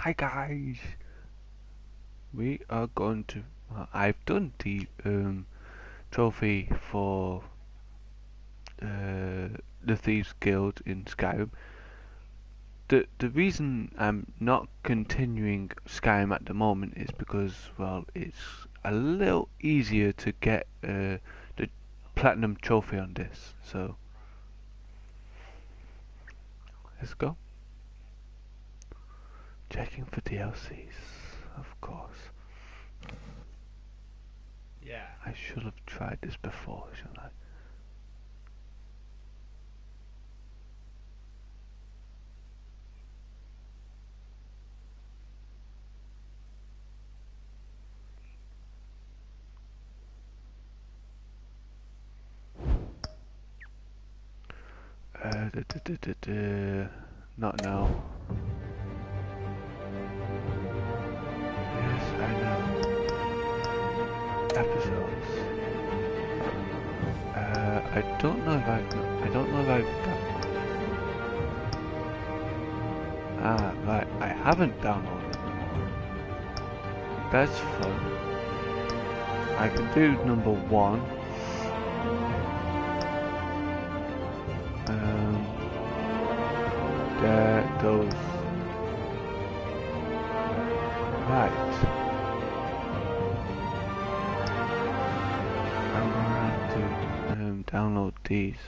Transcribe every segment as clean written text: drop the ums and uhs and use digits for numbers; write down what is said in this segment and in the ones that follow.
Hi guys, we are going to. I've done the trophy for the Thieves Guild in Skyrim. The reason I'm not continuing Skyrim at the moment is because, well, it's a little easier to get the platinum trophy on this. So let's go. Checking for DLCs, of course. Yeah, I should have tried this before, shouldn't I? Not now. Yes, I know. Episodes. I don't know if I've done. Ah, right. I haven't downloaded them. That's fun. I can do number 1. There, those. Right. I'm gonna have to download these.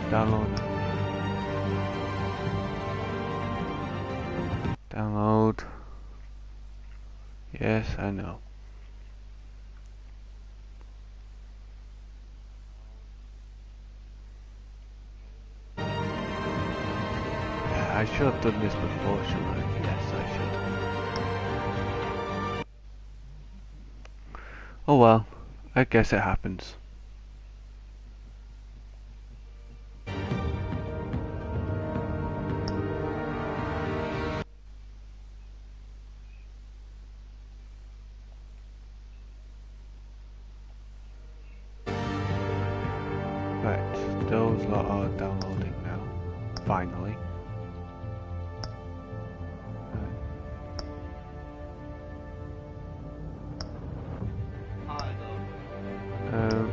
Download. Download. Yes, I know. Yeah, I should have done this before, shouldn't I? Yes, I should. Oh well, I guess it happens. Right, those lot are downloading now. Finally.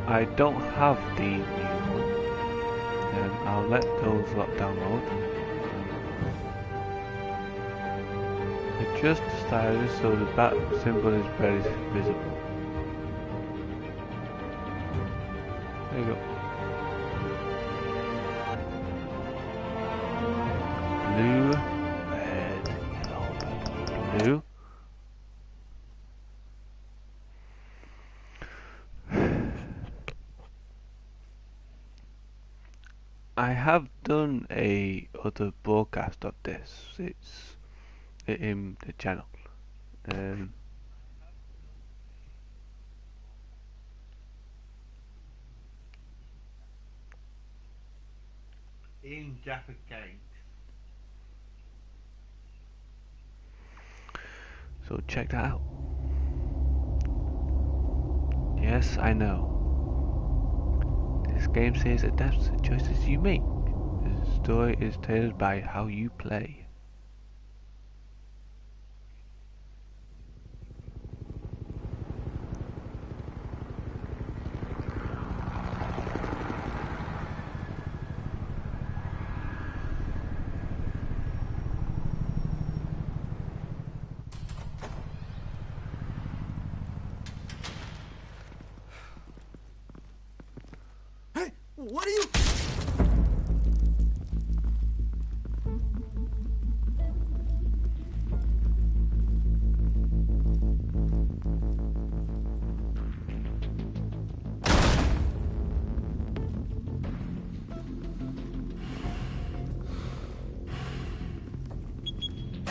I don't have the new one. I'll let those lot download. Adjust the stylus so the bat symbol is very visible. There you go. Blue, red, yellow, blue. I have done a other broadcast of this. It's in the channel. In Jaffa Games. So check that out. Yes, I know. This game says adapts the choices you make. The story is tailored by how you play. What are you...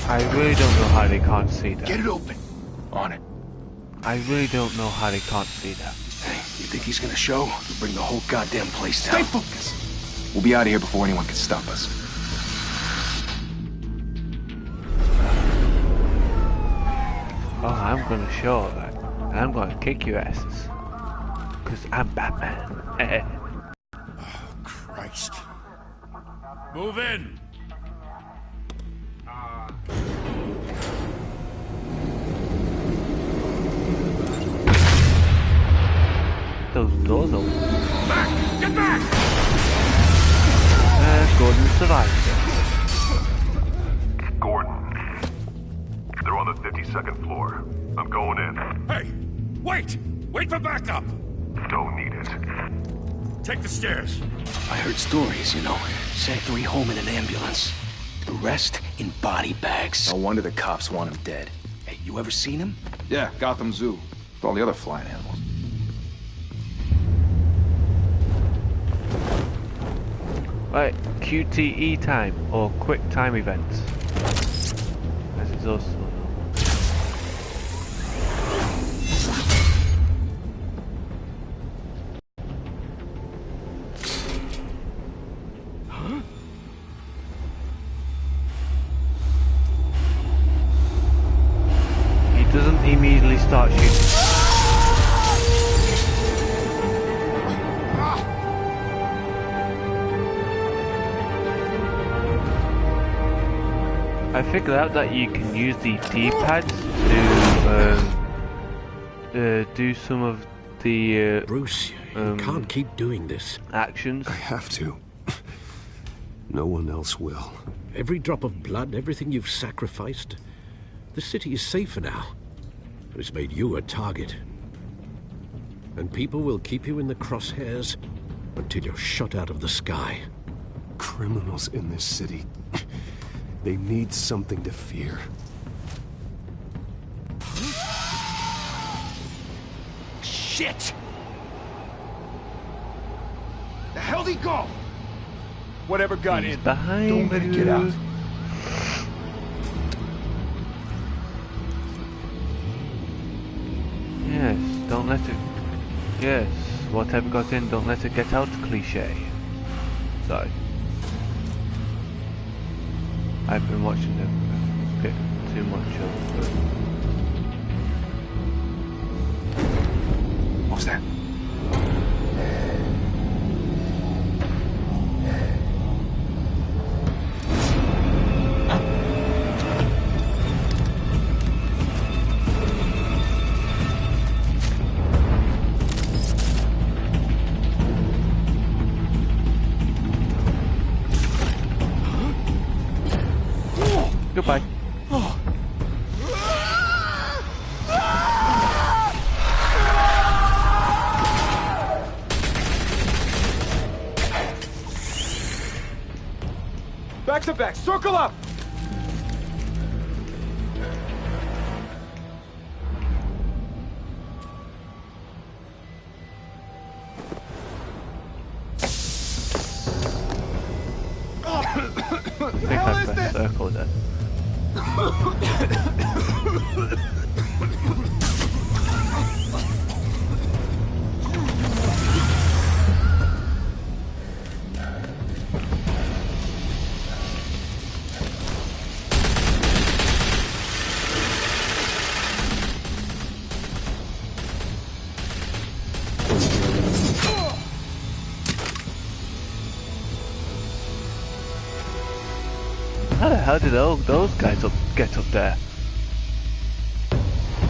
I really don't know how they can't see that. Get it open. On it. I really don't know how they can't see that. Hey, you think he's gonna show? We'll bring the whole goddamn place down. Stay focused. We'll be out of here before anyone can stop us. Oh, I'm gonna show that. And I'm gonna kick your asses. Cause I'm Batman. Oh, Christ. Move in! Those doors open. Back! Get back! Gordon survived. Gordon. They're on the 52nd floor. I'm going in. Hey! Wait! Wait for backup! Don't need it. Take the stairs. I heard stories, you know. Sent 3 home in an ambulance. The rest in body bags. No wonder the cops want him dead. Hey, you ever seen him? Yeah, Gotham Zoo. With all the other flying animals. Right, QTE time, or quick time events. As it's also known. He doesn't immediately start shooting. I figured out that you can use the D-pads to do some of the Bruce, you can't keep doing this. actions. I have to. No one else will. Every drop of blood, everything you've sacrificed. The city is safer now. It's made you a target. And people will keep you in the crosshairs until you're shot out of the sky. Criminals in this city. They need something to fear. Shit! The hell'd he go? Whatever got He's in, behind don't let it get you. out. Yes, don't let it... Yes, whatever got in, don't let it get out cliche. Sorry. I've been watching a bit too much of... What was that? Goodbye. Back to back, circle up! I think I pressed circle there. How the hell did all those guys get up there?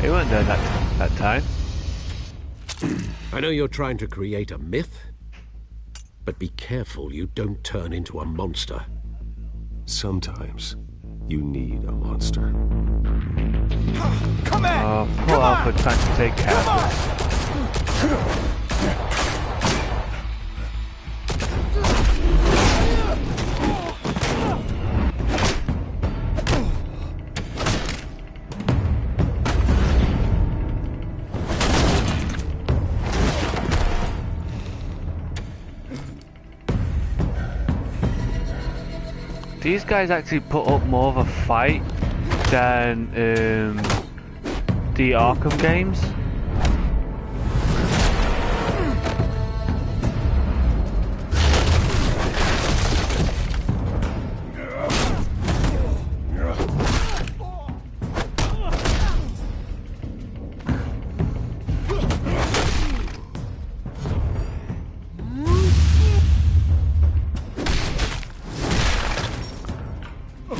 They weren't there that time. I know you're trying to create a myth, but be careful you don't turn into a monster. Sometimes you need a monster. Come in! Oh, poor Alfred trying to take care of These guys actually put up more of a fight than the Arkham games.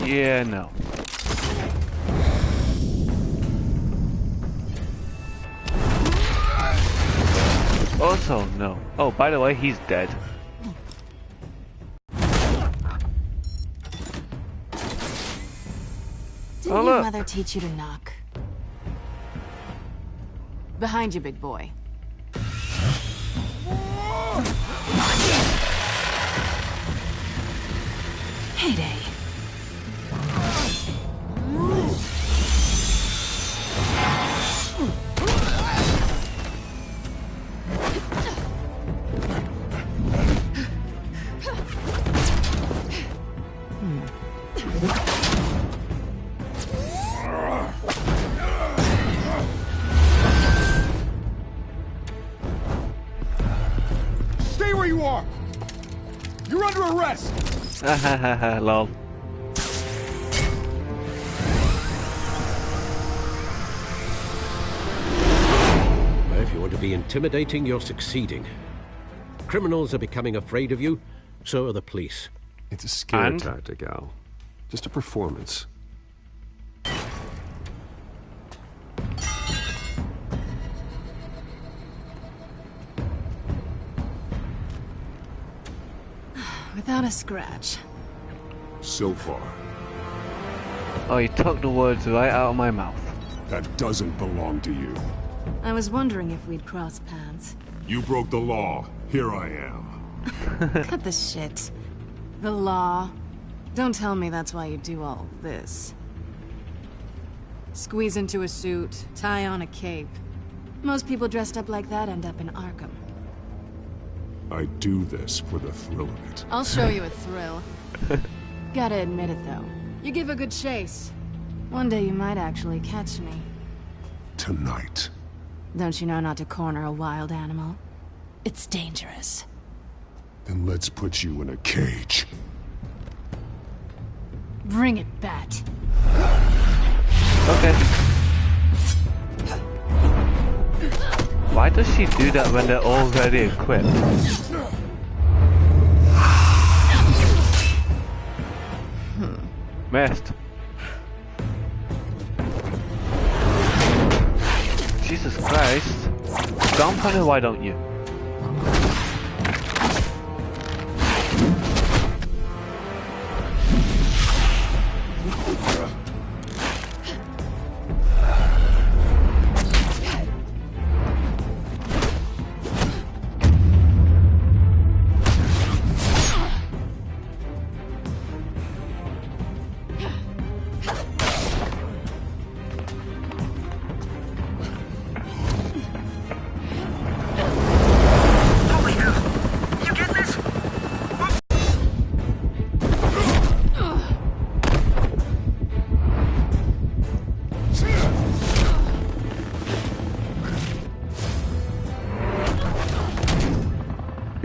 Yeah, no. Also, no. Oh, by the way, he's dead. Didn't your mother teach you to knock? Behind you, big boy. Heyday. Stay where you are! You're under arrest! Lol. If you want to be intimidating, you're succeeding. Criminals are becoming afraid of you, so are the police. It's a scare And? tactic, Al. Just a performance. Without a scratch. So far. Oh, you took the words right out of my mouth. That doesn't belong to you. I was wondering if we'd cross paths. You broke the law. Here I am. Cut the shit. The law. Don't tell me that's why you do all this. Squeeze into a suit, tie on a cape. Most people dressed up like that end up in Arkham. I do this for the thrill of it. I'll show you a thrill. Gotta admit it, though. You give a good chase. One day you might actually catch me. Tonight. Don't you know not to corner a wild animal? It's dangerous. Then let's put you in a cage. Bring it, Bat. Okay. Why does she do that when they're already equipped? Missed. Jesus Christ. Jump on it, why don't you?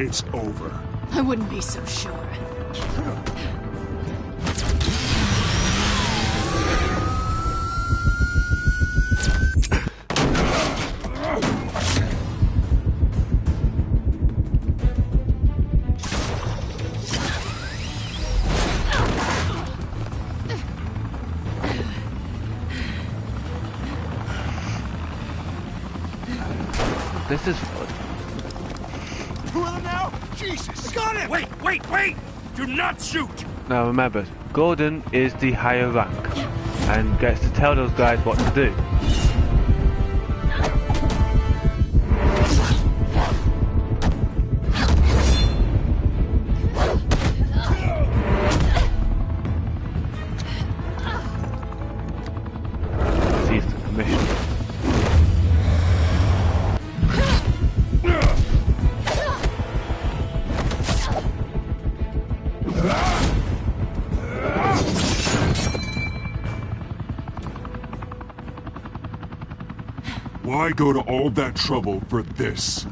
It's over. I wouldn't be so sure. This is fun. Two of them now? Jesus! Got him! Wait! Do not shoot! Now remember, Gordon is the higher rank and gets to tell those guys what to do. He's the commissioner. Why go to all that trouble for this?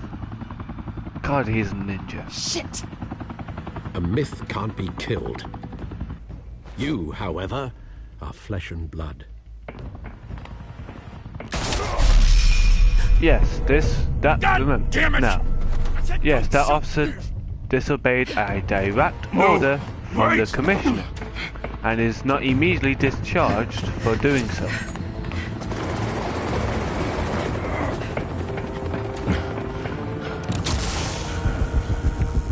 God, he's a ninja. Shit! A myth can't be killed. You, however, are flesh and blood. Yes, that, God remember, damn it! now, Said yes, don't that shoot. officer disobeyed a direct No, order from the wait. commissioner, and is not immediately discharged for doing so.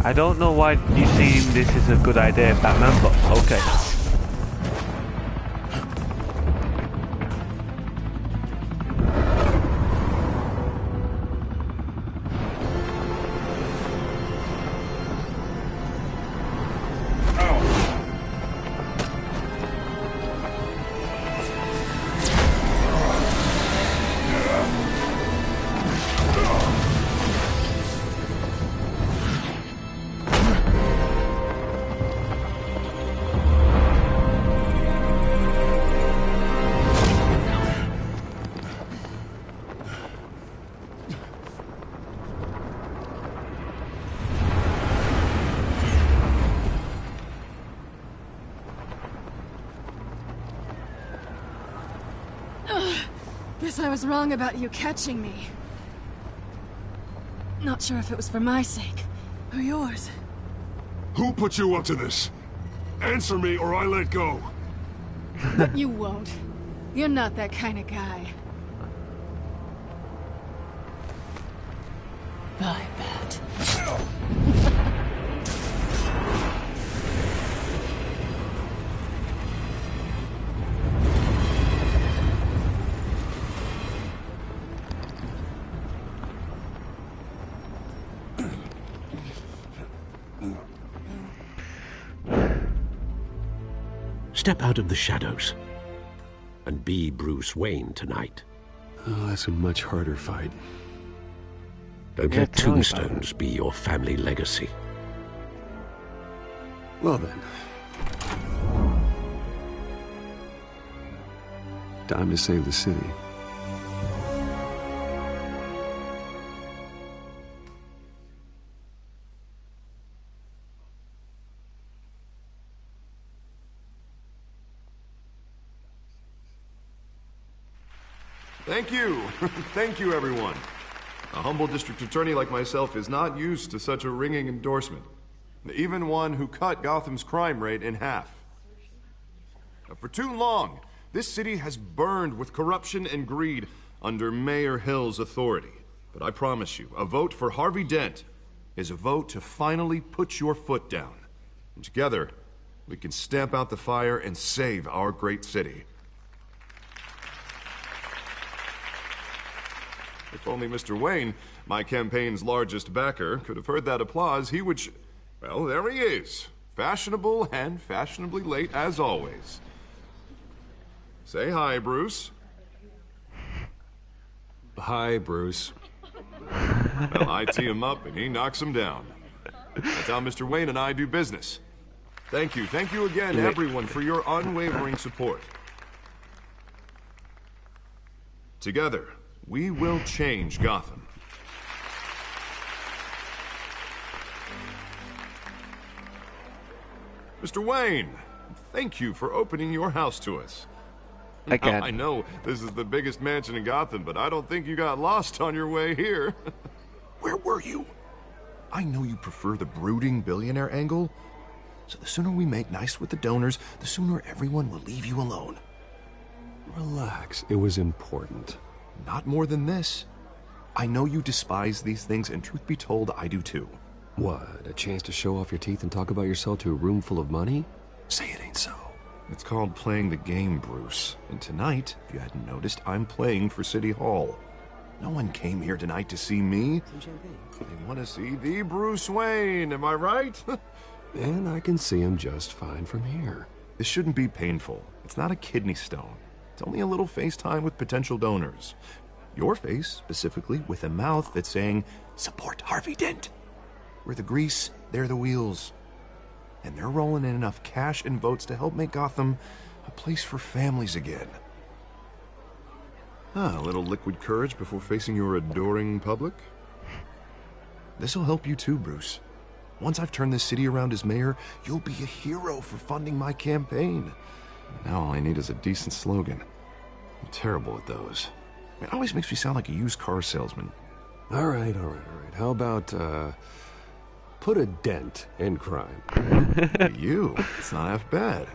I don't know why you seem this is a good idea, Batman, but okay. Guess I was wrong about you catching me. Not sure if it was for my sake, or yours. Who put you up to this? Answer me or I let go. But you won't. You're not that kind of guy. Bye, Bat. Step out of the shadows and be Bruce Wayne tonight. Oh, that's a much harder fight. Don't Yeah, let tell me about tombstones be your family legacy. Well then. Time to save the city. Thank you. Thank you, everyone. A humble district attorney like myself is not used to such a ringing endorsement. Even one who cut Gotham's crime rate in half. For too long, this city has burned with corruption and greed under Mayor Hill's authority. But I promise you, a vote for Harvey Dent is a vote to finally put your foot down. And together, we can stamp out the fire and save our great city. If only Mr. Wayne, my campaign's largest backer, could have heard that applause, he would well, there he is. Fashionable and fashionably late as always. Say hi, Bruce. Hi, Bruce. Well, I tee him up and he knocks him down. That's how Mr. Wayne and I do business. Thank you again, everyone, for your unwavering support. Together, we will change Gotham. Mr. Wayne, thank you for opening your house to us. Again. I know this is the biggest mansion in Gotham, but I don't think you got lost on your way here. Where were you? I know you prefer the brooding billionaire angle, so the sooner we make nice with the donors, the sooner everyone will leave you alone. Relax, it was important. Not more than this. I know you despise these things, and truth be told, I do too. What, a chance to show off your teeth and talk about yourself to a room full of money? Say it ain't so. It's called playing the game, Bruce. And tonight, if you hadn't noticed, I'm playing for City Hall. No one came here tonight to see me. They want to see the Bruce Wayne, am I right? And I can see him just fine from here. This shouldn't be painful. It's not a kidney stone. It's only a little FaceTime with potential donors. Your face, specifically, with a mouth that's saying, support Harvey Dent. We're the grease, they're the wheels. And they're rolling in enough cash and votes to help make Gotham a place for families again. A little liquid courage before facing your adoring public? This'll help you too, Bruce. Once I've turned this city around as mayor, you'll be a hero for funding my campaign. Now all I need is a decent slogan. I'm terrible at those. It always makes me sound like a used car salesman. All right. How about, put a dent in crime? You? It's not half bad.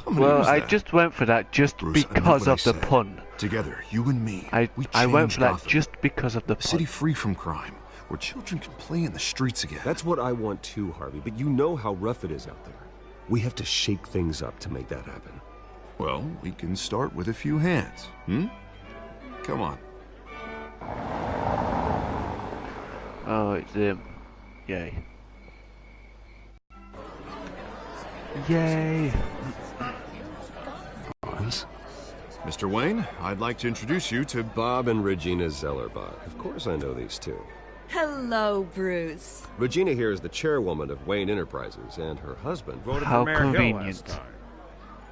Well, I just went for that just Bruce, because of the pun. Together, you and me, I went for that Gotham. just because of the A pun. city free from crime, where children can play in the streets again. That's what I want too, Harvey, but you know how rough it is out there. We have to shake things up to make that happen. Well, we can start with a few hands, Come on. Oh, it's him. Yay. Yay! Mr. Wayne, I'd like to introduce you to Bob and Regina Zellerbach. Of course I know these two. Hello, Bruce. Regina here is the chairwoman of Wayne Enterprises, and her husband Voted How for Mayor Hill convenient. last time.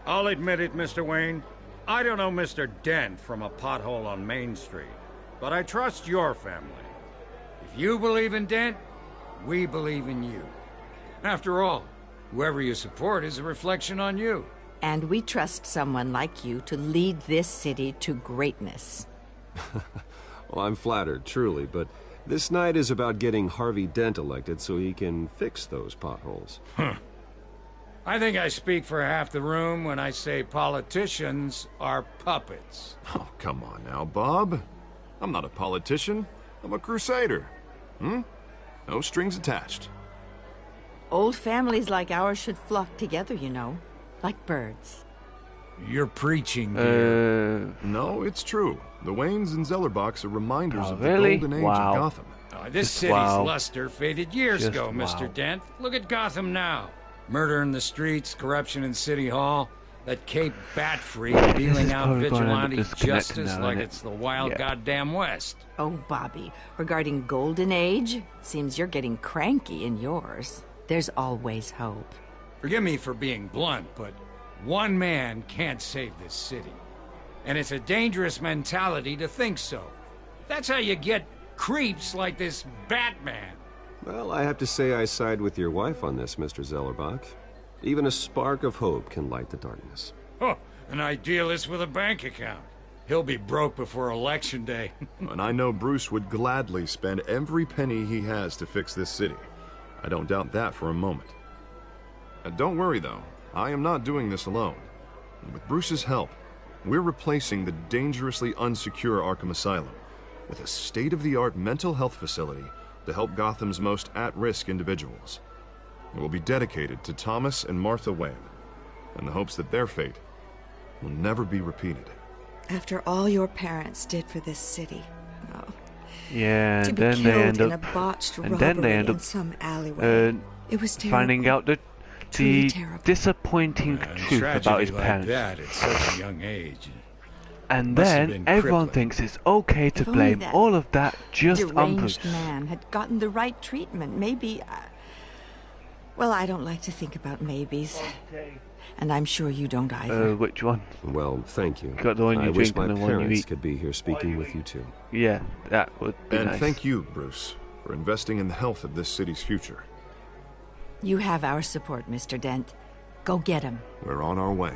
I'll admit it, Mr. Wayne. I don't know Mr. Dent from a pothole on Main Street, but I trust your family. If you believe in Dent, we believe in you. After all, whoever you support is a reflection on you. And we trust someone like you to lead this city to greatness. Well, I'm flattered, truly, but this night is about getting Harvey Dent elected so he can fix those potholes. I think I speak for half the room when I say politicians are puppets. Oh, come on now, Bob. I'm not a politician. I'm a crusader. No strings attached. Old families like ours should flock together, you know, like birds. You're preaching, dear. No, it's true. The Waynes and Zellerbachs are reminders of the really? golden age Wow. of Gotham. This city's luster faded years Just ago, wow. Mr. Dent. Look at Gotham now. Murder in the streets, corruption in City Hall, that Cape Bat Freak dealing out probably gonna end up vigilante disconnecting justice now, like innit? it's the wild Yeah. goddamn West. Oh, Bobby, regarding Golden Age, seems you're getting cranky in yours. There's always hope. Forgive me for being blunt, but one man can't save this city. And it's a dangerous mentality to think so. That's how you get creeps like this Batman. Well, I have to say I side with your wife on this, Mr. Zellerbach. Even a spark of hope can light the darkness. Oh, an idealist with a bank account. He'll be broke before Election Day. And I know Bruce would gladly spend every penny he has to fix this city. I don't doubt that for a moment. Don't worry, though. I am not doing this alone. And with Bruce's help, we're replacing the dangerously unsecure Arkham Asylum with a state-of-the-art mental health facility to help Gotham's most at-risk individuals. It will be dedicated to Thomas and Martha Wayne, in the hopes that their fate will never be repeated. After all your parents did for this city. Oh. Yeah, To and be then they killed end in up, a botched and then they robbery end in up some alleyway. It was terrible. finding out the Truly terrible. disappointing truth about his like parents. that at such a young age. And Must have then been everyone crippling. thinks it's okay to If only blame that all of that just on Bruce. deranged man had gotten the right treatment, maybe... Well, I don't like to think about maybes. And I'm sure you don't either. Which one? Well, thank you. Got the one you I wish drink my and the one you parents eat. could be here speaking with you too. Yeah, that would be And nice. thank you, Bruce, for investing in the health of this city's future. You have our support, Mr. Dent. Go get him. We're on our way.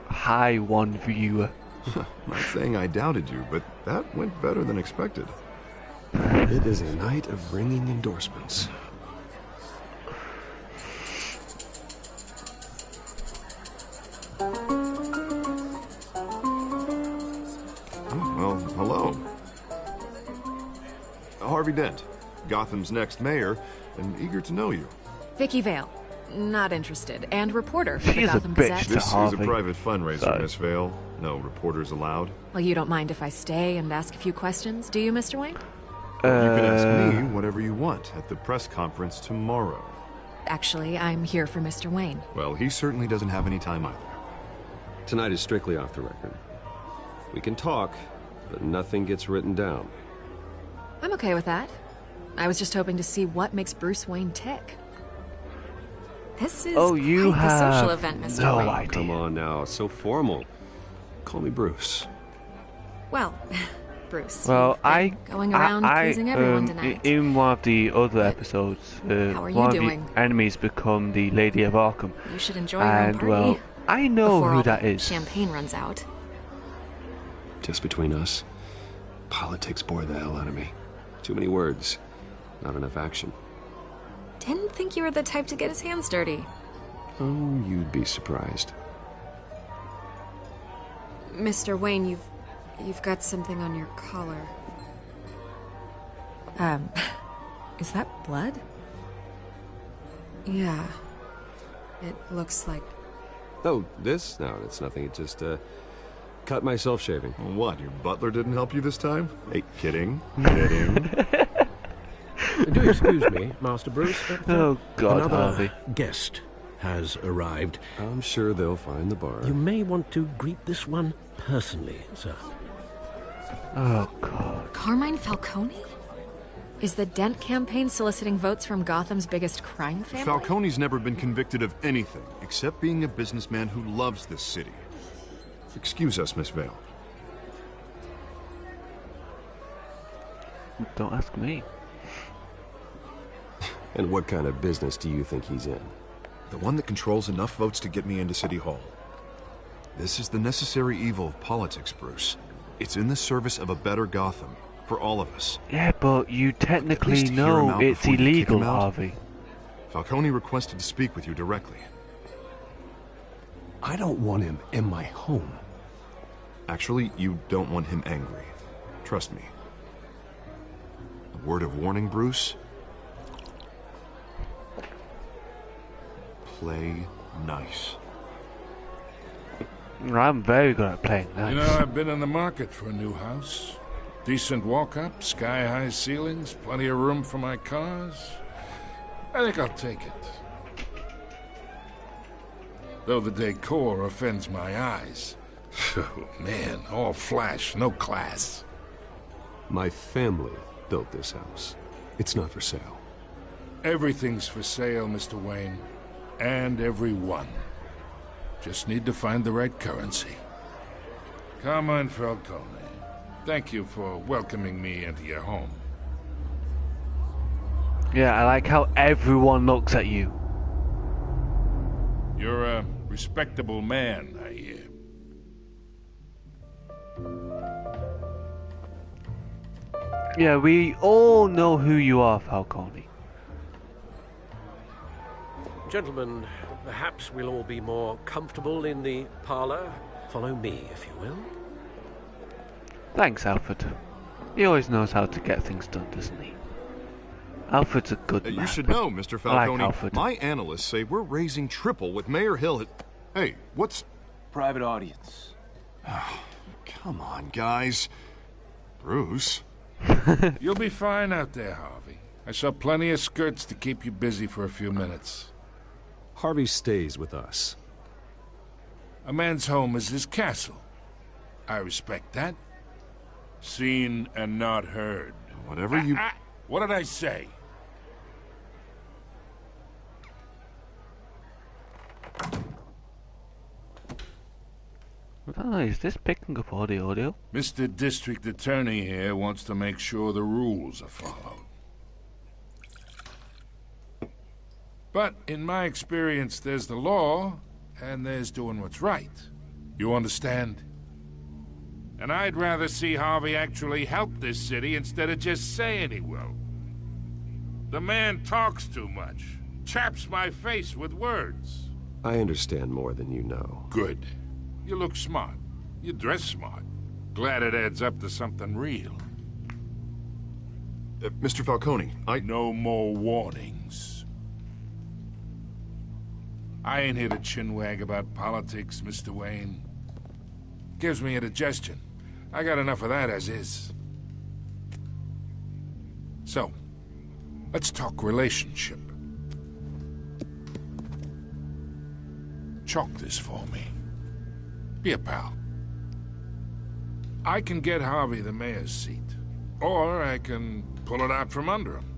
Hi, one viewer. Not saying I doubted you, but that went better than expected. It is a night of ringing endorsements. Well, hello. Harvey Dent, Gotham's next mayor, and eager to know you. Vicky Vale. Not interested. And reporter for She the is a Gotham bitch Gazette. to This is a Harvey. private fundraiser, Sorry. Miss Vale. No reporters allowed. Well, you don't mind if I stay and ask a few questions, do you, Mr. Wayne? You can ask me whatever you want at the press conference tomorrow. Actually, I'm here for Mr. Wayne. Well, he certainly doesn't have any time either. Tonight is strictly off the record. We can talk, but nothing gets written down. I'm okay with that. I was just hoping to see what makes Bruce Wayne tick. This is you quite have the social event, Mr. no Wayne. idea. Come on now, so formal. Call me Bruce. Well, Bruce. Well, going around pleasing everyone tonight. in one of the other episodes, How are you one doing? of the enemies become the Lady of Arkham. You should enjoy your own party. Well, I know before who all that the is. champagne runs out. Just between us, politics bore the hell out of me. Too many words, not enough action. Didn't think you were the type to get his hands dirty. Oh, you'd be surprised. Mr. Wayne, you've got something on your collar. Is that blood? Yeah. It looks like... Oh, this? No, it's nothing. It just, cut myself shaving. What, your butler didn't help you this time? Hey, kidding. Kidding. Do excuse me, Master Bruce, but Oh, God, another Harvey. guest has arrived. I'm sure they'll find the bar. You may want to greet this one personally, sir. Oh, God. Carmine Falcone? Is the Dent campaign soliciting votes from Gotham's biggest crime family? Falcone's never been convicted of anything, except being a businessman who loves this city. Excuse us, Miss Vale. Don't ask me. And what kind of business do you think he's in? The one that controls enough votes to get me into City Hall. This is the necessary evil of politics, Bruce. It's in the service of a better Gotham, for all of us. Yeah, but you technically least hear him know out it's before you kick illegal, him out. Harvey. Falcone requested to speak with you directly. I don't want him in my home. Actually, you don't want him angry. Trust me. A word of warning, Bruce. Play nice. I'm very good at playing nice. You know, I've been in the market for a new house. Decent walk-up, sky-high ceilings, plenty of room for my cars. I think I'll take it. Though the decor offends my eyes. Oh, man, all flash, no class. My family built this house. It's not for sale. Everything's for sale, Mr. Wayne. And everyone. Just need to find the right currency. Carmine Falcone, thank you for welcoming me into your home. Yeah, I like how everyone looks at you. You're a respectable man, I hear. Yeah, we all know who you are, Falcone. Gentlemen, perhaps we'll all be more comfortable in the parlor. Follow me, if you will. Thanks, Alfred. He always knows how to get things done, doesn't he? Alfred's a good man. You should know, Mr. I like Falcone. Alfred. My analysts say we're raising triple with Mayor Hill. Hey, what's... Private audience. Oh, come on, guys. Bruce? You'll be fine out there, Harvey. I saw plenty of skirts to keep you busy for a few minutes. Harvey stays with us. A man's home is his castle. I respect that. Seen and not heard. Whatever you... What did I say? Oh, is this picking up all the audio? Mr. District Attorney here wants to make sure the rules are followed. But in my experience, there's the law, and there's doing what's right. You understand? And I'd rather see Harvey actually help this city instead of just saying he will. The man talks too much. Chaps my face with words. I understand more than you know. Good. You look smart. You dress smart. Glad it adds up to something real. Mr. Falcone, No more warnings. I ain't here to chinwag about politics, Mr. Wayne. Gives me indigestion. I got enough of that as is. So, let's talk relationship. Chalk this for me. Be a pal. I can get Harvey the mayor's seat, or I can pull it out from under him.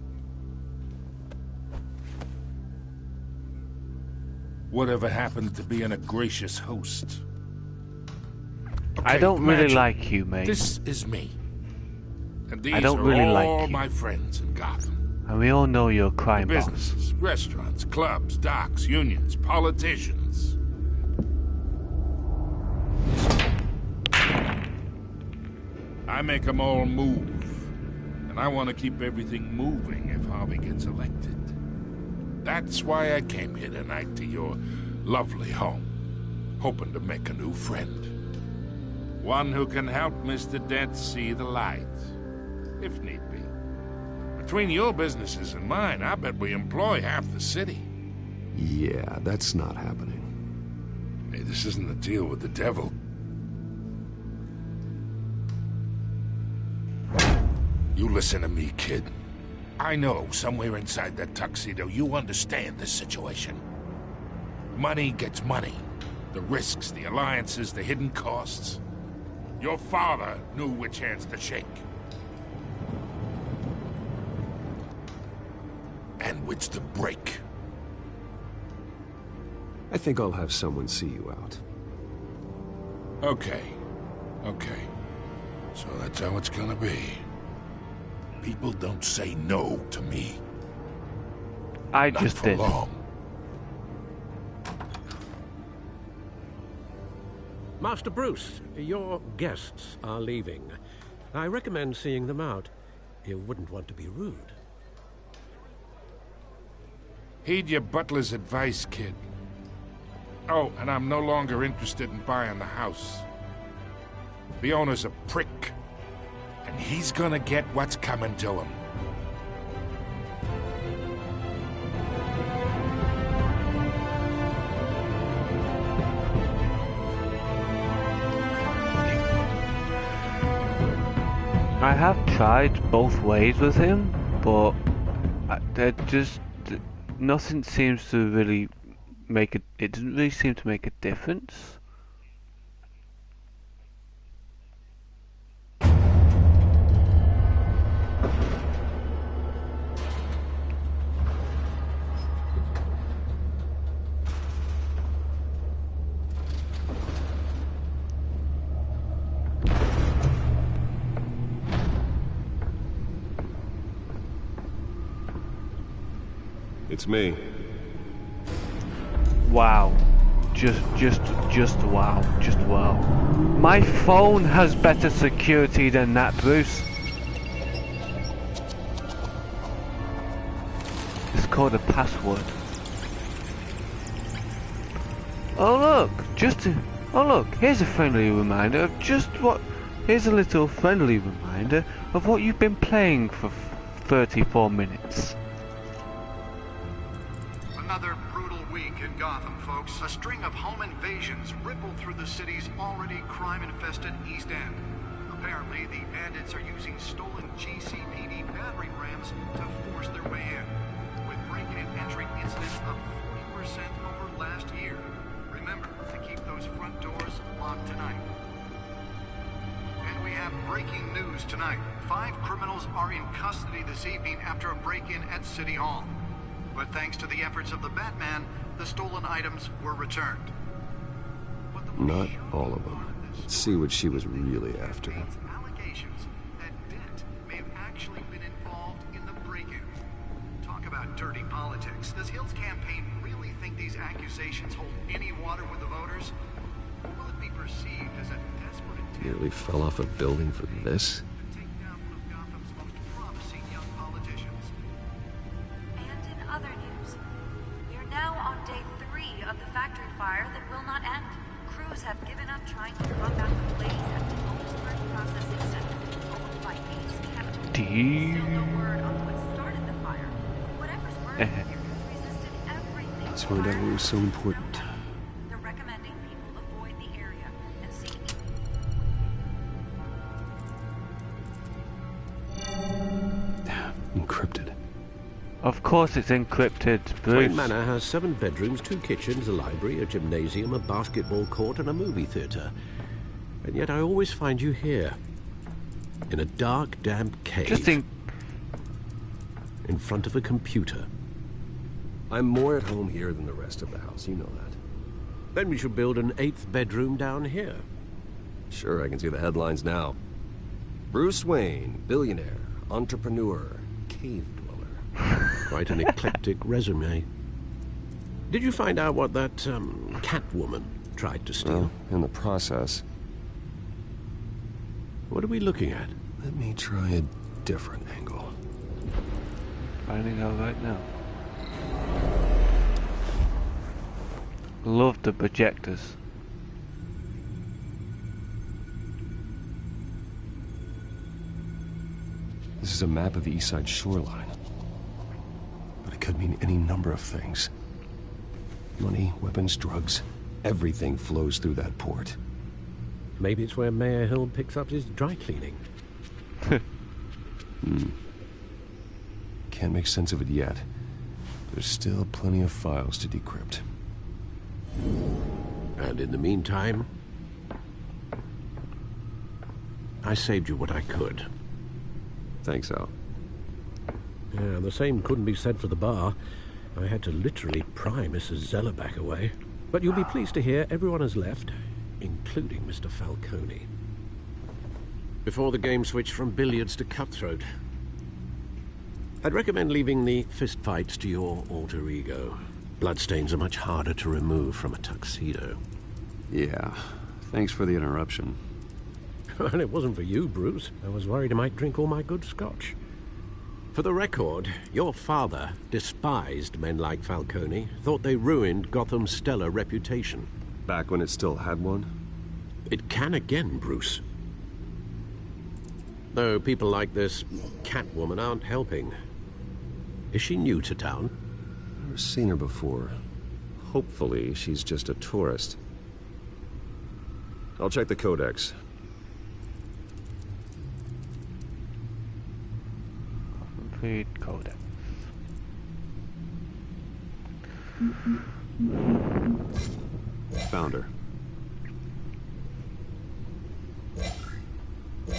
Whatever happened to being a gracious host? I don't really imagine like you, mate. This is me. And these I don't are really all like you. my friends in Gotham. And we all know you're a crime boss. Businesses, restaurants, clubs, docks, unions, politicians. I make them all move. And I want to keep everything moving if Harvey gets elected. That's why I came here tonight to your lovely home, hoping to make a new friend. One who can help Mr. Dent see the light, if need be. Between your businesses and mine, I bet we employ half the city. Yeah, that's not happening. Hey, this isn't a deal with the devil. You listen to me, kid. I know somewhere inside that tuxedo you understand this situation. Money gets money. The risks, the alliances, the hidden costs. Your father knew which hands to shake. And which to break. I think I'll have someone see you out. Okay. So that's how it's gonna be. People don't say no to me. I Not just for did. long. Master Bruce, your guests are leaving. I recommend seeing them out. You wouldn't want to be rude. Heed your butler's advice, kid. Oh, and I'm no longer interested in buying the house. The owner's a prick. And he's gonna get what's coming to him. I have tried both ways with him, but nothing seems to really make it. It doesn't really seem to make a difference. It's me. Wow. Just wow. Just wow. My phone has better security than that, Bruce. It's called a password. Oh look, here's a friendly reminder of here's a little friendly reminder of what you've been playing for 34 minutes. Another brutal week in Gotham, folks. A string of home invasions rippled through the city's already crime-infested East End. Apparently, the bandits are using stolen GCPD battering rams to force their way in, with break-in and entry incidents up 40% over last year. Remember to keep those front doors locked tonight. And we have breaking news tonight. 5 criminals are in custody this evening after a break-in at City Hall. But thanks to the efforts of the Batman, the stolen items were returned. Not all of them. Let's see what she was really after. Allegations that Dent may have actually been involved in the break-in. Talk about dirty politics. Does Hill's campaign really think these accusations hold any water with the voters? Or will it be perceived as a desperate attempt? Nearly fell off a building for this? Other news. We are now on day 3 of the factory fire that will not end. Crews have given up trying to combat the blaze at the Otisburg processing center, owned by Ace Chemical. Still no word on what started the fire. Whatever's burning here has resisted everything. Let's find out what was so important. They're recommending people avoid the area and seek. Encrypted. Of course it's encrypted, Bruce. Wayne Manor has 7 bedrooms, 2 kitchens, a library, a gymnasium, a basketball court, and a movie theatre. And yet I always find you here. In a dark, damp cave. In front of a computer. I'm more at home here than the rest of the house, you know that. Then we should build an 8th bedroom down here. Sure, I can see the headlines now. Bruce Wayne, billionaire, entrepreneur, cave dweller. Quite an eclectic resume. Did you find out what that, Catwoman tried to steal? Well, in the process. What are we looking at? Let me try a different angle. Finding out right now. Love the projectors. This is a map of the East Side shoreline. But it could mean any number of things. Money, weapons, drugs. Everything flows through that port. Maybe it's where Mayor Hill picks up his dry cleaning. Can't make sense of it yet. There's still plenty of files to decrypt. And in the meantime, I saved you what I could. Thanks, Al. Yeah, the same couldn't be said for the bar. I had to literally pry Mrs. Zeller back away. But you'll be pleased to hear everyone has left, including Mr. Falcone. Before the game switched from billiards to cutthroat. I'd recommend leaving the fistfights to your alter ego. Bloodstains are much harder to remove from a tuxedo. Yeah, thanks for the interruption. And it wasn't for you, Bruce. I was worried I might drink all my good scotch. For the record, your father despised men like Falcone, thought they ruined Gotham's stellar reputation. Back when it still had one? It can again, Bruce. Though people like this Catwoman aren't helping. Is she new to town? Never seen her before. Hopefully, she's just a tourist. I'll check the codex. Read codex. Found her.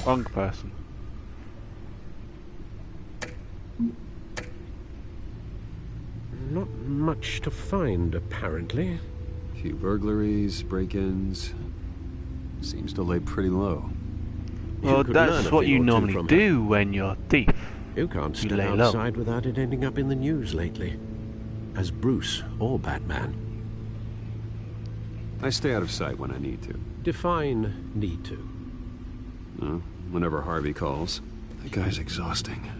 Wrong person. Not much to find, apparently. Few burglaries, break-ins. Seems to lay pretty low. Well, that's what you normally do when you're a thief. You can't step outside without it ending up in the news lately. As Bruce or Batman. I stay out of sight when I need to. Define need to. Whenever Harvey calls. That guy's exhausting.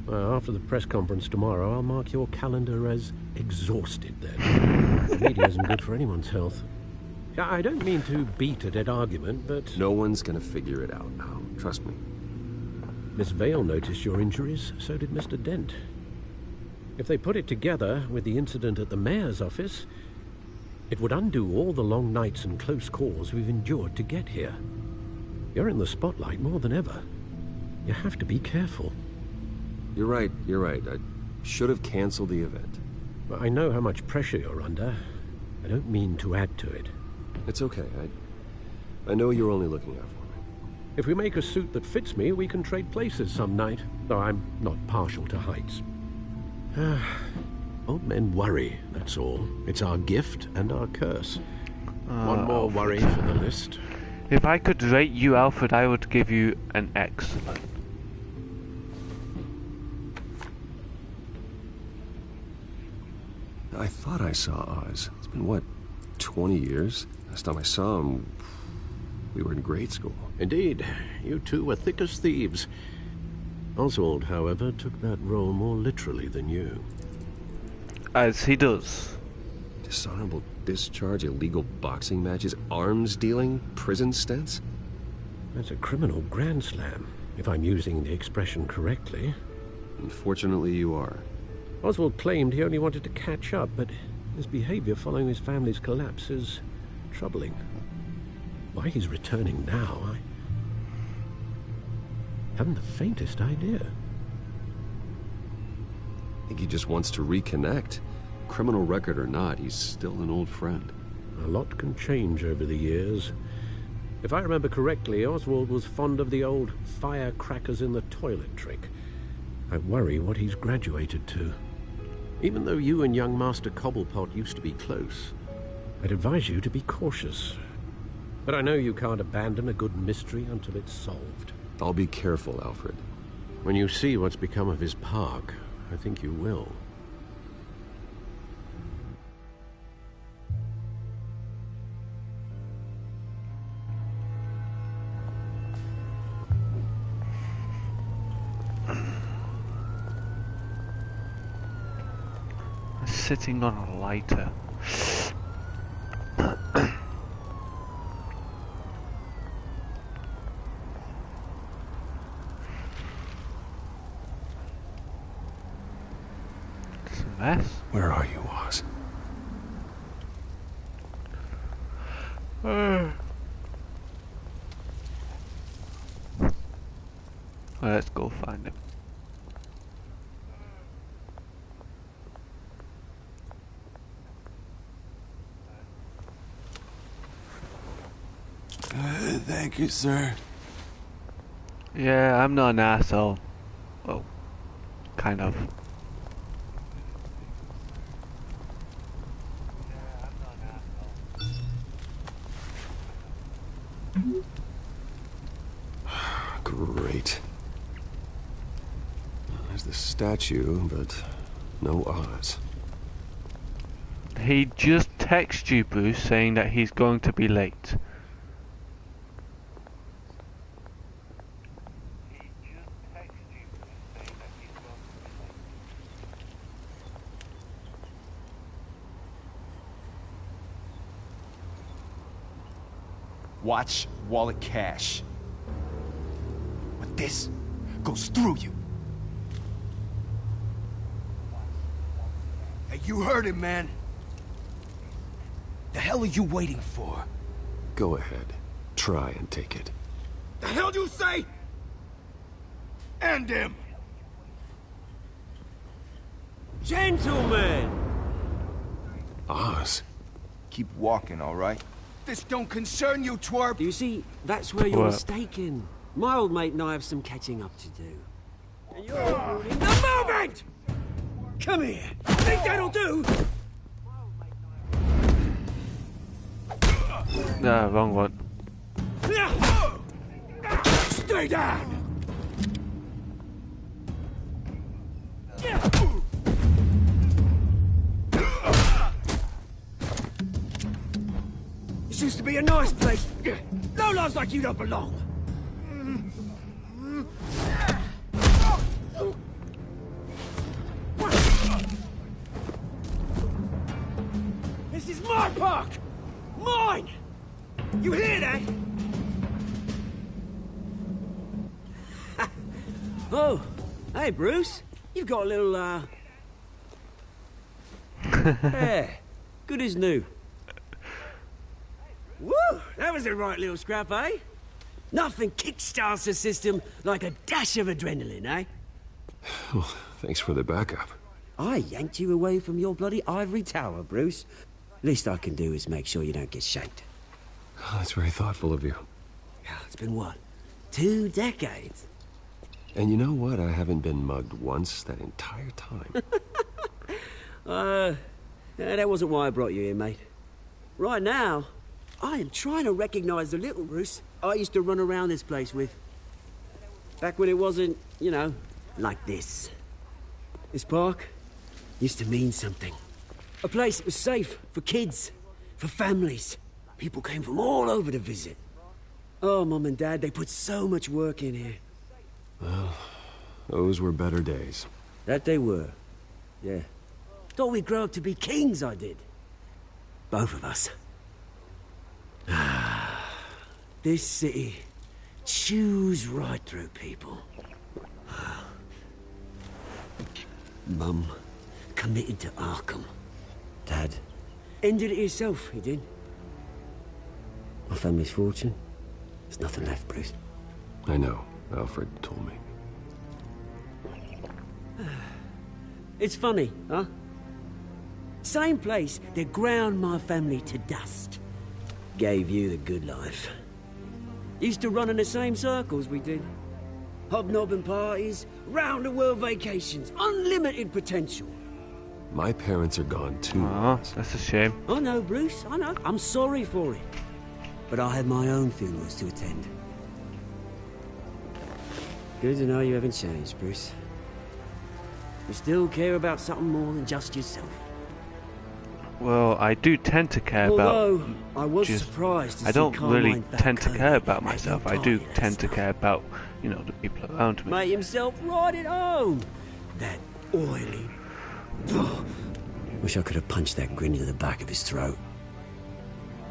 Well, after the press conference tomorrow, I'll mark your calendar as exhausted then. The media isn't good for anyone's health. I don't mean to beat a dead argument, but... No one's gonna figure it out now. Trust me. Miss Vale noticed your injuries, so did Mr. Dent. If they put it together with the incident at the mayor's office, it would undo all the long nights and close calls we've endured to get here. You're in the spotlight more than ever. You have to be careful. You're right. I should have canceled the event. I know how much pressure you're under. I don't mean to add to it. It's okay. I know you're only looking out for me. If we make a suit that fits me, we can trade places some night. Though I'm not partial to heights. Old men worry, that's all. It's our gift and our curse. One more worry for the list. If I could rate you, Alfred, I would give you an excellent. I thought I saw Oz. It's been, what, 20 years? Last time I saw him, we were in grade school. Indeed. You two were thick as thieves. Oswald, however, took that role more literally than you. As he does. Dishonorable discharge, illegal boxing matches, arms dealing, prison stints? That's a criminal grand slam, if I'm using the expression correctly. Unfortunately, you are. Oswald claimed he only wanted to catch up, but his behavior following his family's collapse is troubling. Why he's returning now, I haven't the faintest idea. I think he just wants to reconnect. Criminal record or not, he's still an old friend. A lot can change over the years. If I remember correctly, Oswald was fond of the old firecrackers in the toilet trick. I worry what he's graduated to. Even though you and young Master Cobblepot used to be close, I'd advise you to be cautious. But I know you can't abandon a good mystery until it's solved. I'll be careful, Alfred. When you see what's become of his park, I think you will. Sitting on a lighter. It's a mess. Where are you, Oz? Let's go find him. Thank you, sir. Yeah, I'm not an asshole. Well, kind of. Great. There's the statue, but no Oz. He just texted you, Bruce, saying that he's going to be late. Watch wallet cash. But this goes through you. Hey, you heard it, man. The hell are you waiting for? Go ahead. Try and take it. The hell do you say? End him! Gentlemen! Oz. Keep walking, all right? This don't concern you, twerp! You see, that's where you're What? mistaken. My old mate and I have some catching up to do. And you're ruining the moment! Come here! Think that'll do? Nah, wrong one. Stay down! This used to be a nice place. Lowlifes like you don't belong. This is my park! Mine! You hear that? Oh, hey Bruce. You've got a little, yeah, good as new. Woo! That was a right little scrap, eh? Nothing kickstarts the system like a dash of adrenaline, eh? Well, thanks for the backup. I yanked you away from your bloody ivory tower, Bruce. Least I can do is make sure you don't get shanked. Oh, that's very thoughtful of you. It's been what? 2 decades? And you know what? I haven't been mugged once that entire time. That wasn't why I brought you here, mate. Right now, I am trying to recognize the little Bruce I used to run around this place with. Back when it wasn't, you know, like this. This park used to mean something. A place that was safe for kids, for families. People came from all over to visit. Oh, Mum and Dad, they put so much work in here. Well, those were better days. That they were. Yeah. Thought we'd grow up to be kings, I did. Both of us. This city chews right through people. Mum committed to Arkham. Dad ended it himself, he did. My family's fortune. There's nothing left, Bruce. I know. Alfred told me. It's funny, huh? Same place that ground my family to dust. Gave you the good life. Used to run in the same circles we did. Hobnobbing parties, round-the-world vacations, unlimited potential. My parents are gone too. Oh, that's a shame. I know, Bruce, I know. I'm sorry for it. but I have my own funerals to attend. Good to know you haven't changed, Bruce. You still care about something more than just yourself. Well, I do tend to care Although, about... I was surprised to I see don't really Carmine back tend to care about at myself. your I do party tend to last care about, you know, the people around me. Made himself right at home. That oily... Wish I could have punched that grin into the back of his throat.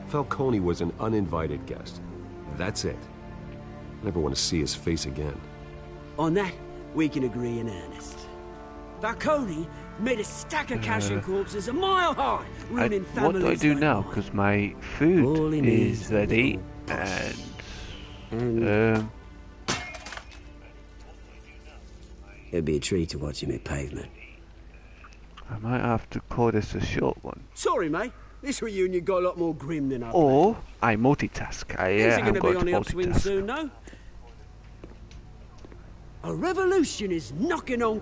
Falcone was an uninvited guest. That's it. Never want to see his face again. On that, we can agree in earnest. Falcone made a stack of cash and corpses a mile high, ruining families. What do I do like now? mine. Because my food is ready, and it'd be a treat to watch him hit pavement. I might have to call this a short one. Sorry, mate. This reunion got a lot more grim than I Or I multitask. Things are am going to be going on to the upswing multitask. soon, no? A revolution is knocking on.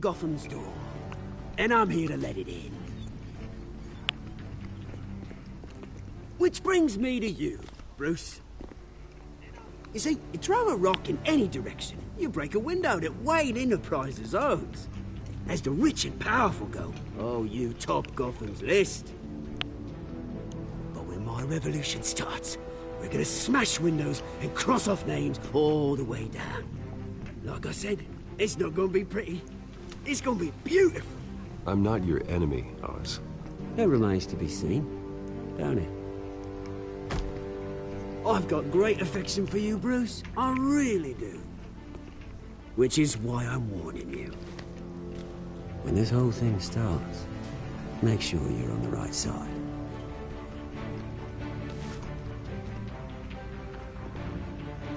Gotham's door, and I'm here to let it in. Which brings me to you, Bruce. You see, you throw a rock in any direction, you break a window that Wayne Enterprises owns. As the rich and powerful go, oh, you top Gotham's list. But when my revolution starts, we're gonna smash windows and cross off names all the way down. Like I said, it's not gonna be pretty. It's gonna be beautiful. I'm not your enemy, Oz. That remains to be seen, don't it? I've got great affection for you, Bruce. I really do. Which is why I'm warning you. When this whole thing starts, make sure you're on the right side.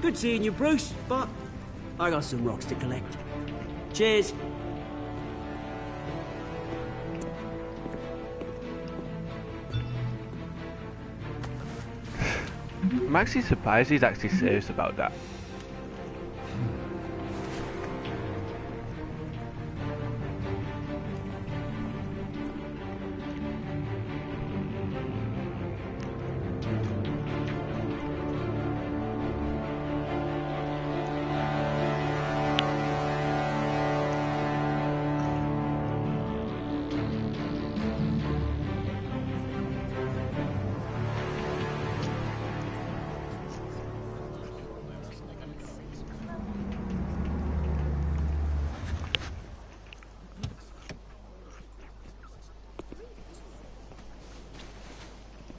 Good seeing you, Bruce, but I got some rocks to collect. Cheers. I'm actually surprised he's actually serious about that.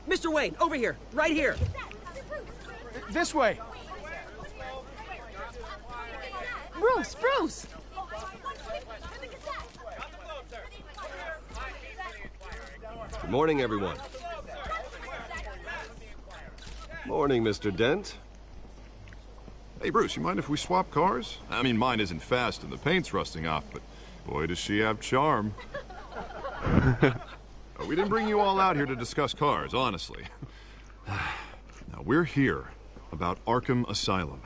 Mr. Wayne, over here, right here. This way. Bruce! Good morning, everyone. Morning, Mr. Dent. Hey, Bruce, you mind if we swap cars? I mean, mine isn't fast and the paint's rusting off, but Boy, does she have charm. We didn't bring you all out here to discuss cars, honestly. Now, we're here about Arkham Asylum.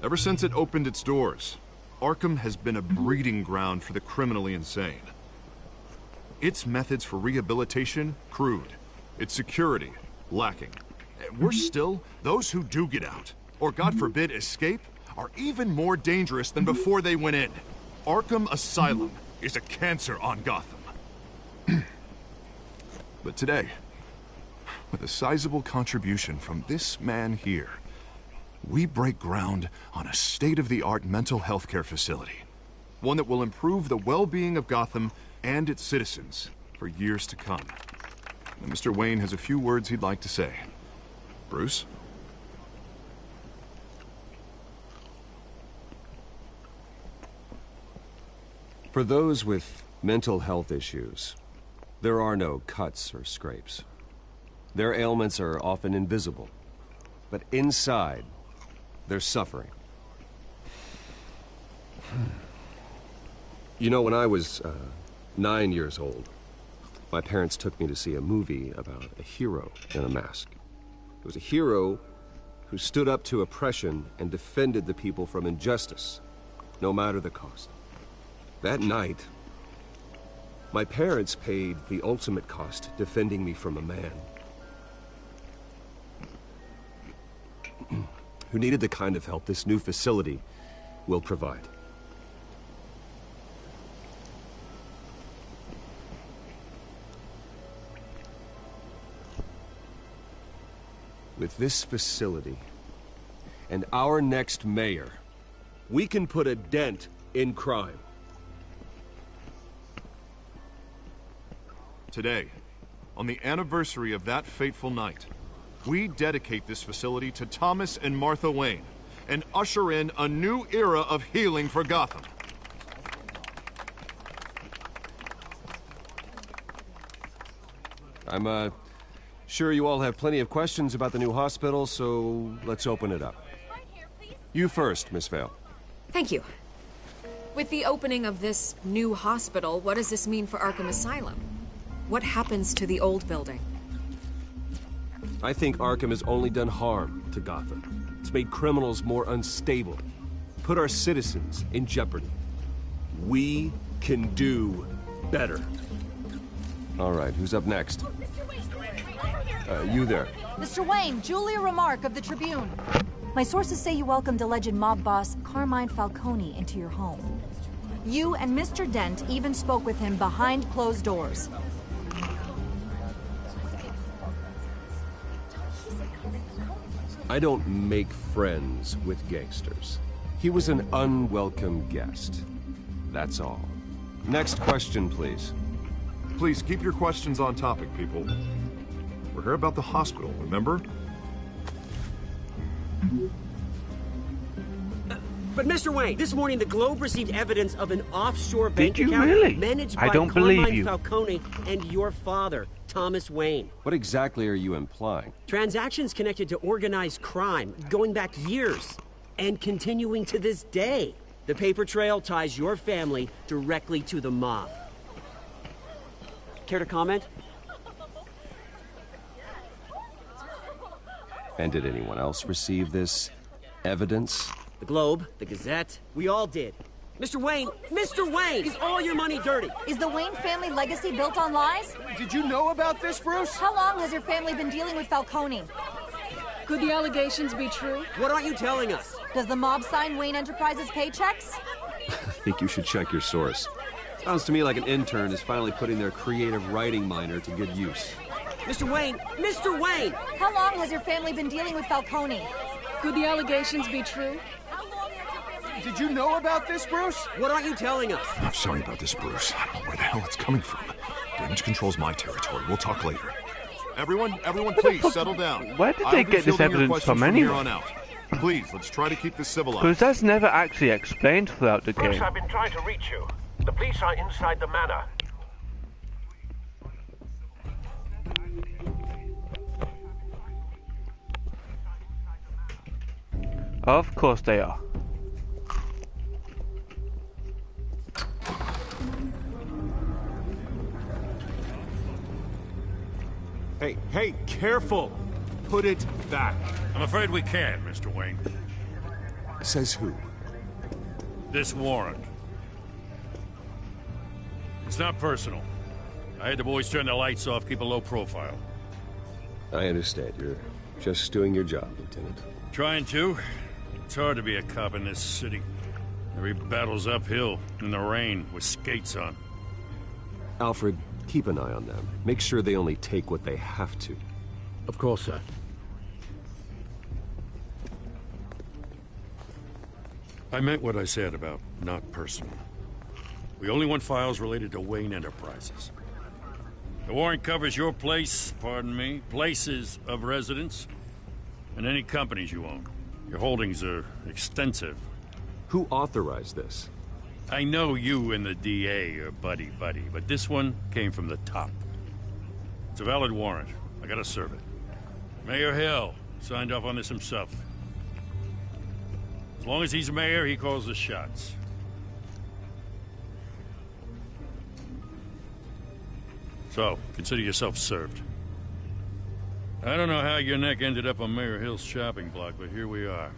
Ever since it opened its doors, Arkham has been a breeding ground for the criminally insane. Its methods for rehabilitation, crude. Its security, lacking. Worse still, those who do get out, or God forbid escape, are even more dangerous than before they went in. Arkham Asylum is a cancer on Gotham. But today, with a sizable contribution from this man here, we break ground on a state-of-the-art mental health care facility. One that will improve the well-being of Gotham and its citizens for years to come. And Mr. Wayne has a few words he'd like to say. Bruce? For those with mental health issues, there are no cuts or scrapes. Their ailments are often invisible, but inside, they're suffering. You know, when I was 9 years old, my parents took me to see a movie about a hero in a mask. It was a hero who stood up to oppression and defended the people from injustice, no matter the cost. That night, my parents paid the ultimate cost defending me from a man who needed the kind of help this new facility will provide. With this facility and our next mayor, we can put a dent in crime. Today, on the anniversary of that fateful night, we dedicate this facility to Thomas and Martha Wayne and usher in a new era of healing for Gotham. I'm sure you all have plenty of questions about the new hospital, so let's open it up. You first, Miss Vale. Thank you. With the opening of this new hospital, what does this mean for Arkham Asylum? What happens to the old building? I think Arkham has only done harm to Gotham. It's made criminals more unstable, put our citizens in jeopardy. We can do better. All right, who's up next? You there. Mr. Wayne, Julia Remark of the Tribune. My sources say you welcomed alleged mob boss Carmine Falcone into your home. You and Mr. Dent even spoke with him behind closed doors. I don't make friends with gangsters. He was an unwelcome guest. That's all. Next question, please. Please keep your questions on topic, people. We're here about the hospital, remember? But Mr. Wayne, this morning the Globe received evidence of an offshore bank Did you account really? managed by I don't believe Carmine you. Falcone and your father, Thomas Wayne. What exactly are you implying? Transactions connected to organized crime going back years and continuing to this day. The paper trail ties your family directly to the mob. Care to comment? And did anyone else receive this evidence? The Globe, the Gazette, we all did. Mr. Wayne, is all your money dirty? Is the Wayne family legacy built on lies? Did you know about this, Bruce? How long has your family been dealing with Falcone? Could the allegations be true? What aren't you telling us? Does the mob sign Wayne Enterprises paychecks? I think you should check your source. Sounds to me like an intern is finally putting their creative writing minor to good use. Mr. Wayne! How long has your family been dealing with Falcone? Could the allegations be true? Did you know about this, Bruce? What aren't you telling us? I'm sorry about this, Bruce. I don't know where the hell it's coming from. Damage control's my territory. We'll talk later. Everyone, please settle down. Where did they get this evidence from anyway? Here on out. Please, let's try to keep this civilized. Because that's never actually explained throughout the Bruce, game. I've been trying to reach you. The police are inside the manor. Of course they are. Hey, careful! Put it back. I'm afraid we can't, Mr. Wayne. Says who? This warrant. It's not personal. I had the boys turn the lights off, keep a low profile. I understand. You're just doing your job, Lieutenant. Trying to. It's hard to be a cop in this city. Every battle's uphill, in the rain, with skates on. Alfred, keep an eye on them. Make sure they only take what they have to. Of course, sir. I meant what I said about not personal. We only want files related to Wayne Enterprises. The warrant covers your place, pardon me, places of residence, and any companies you own. Your holdings are extensive. Who authorized this? I know you and the DA are buddy-buddy, but this one came from the top. It's a valid warrant. I gotta serve it. Mayor Hill signed off on this himself. As long as he's mayor, he calls the shots. So, consider yourself served. I don't know how your neck ended up on Mayor Hill's shopping block, but here we are.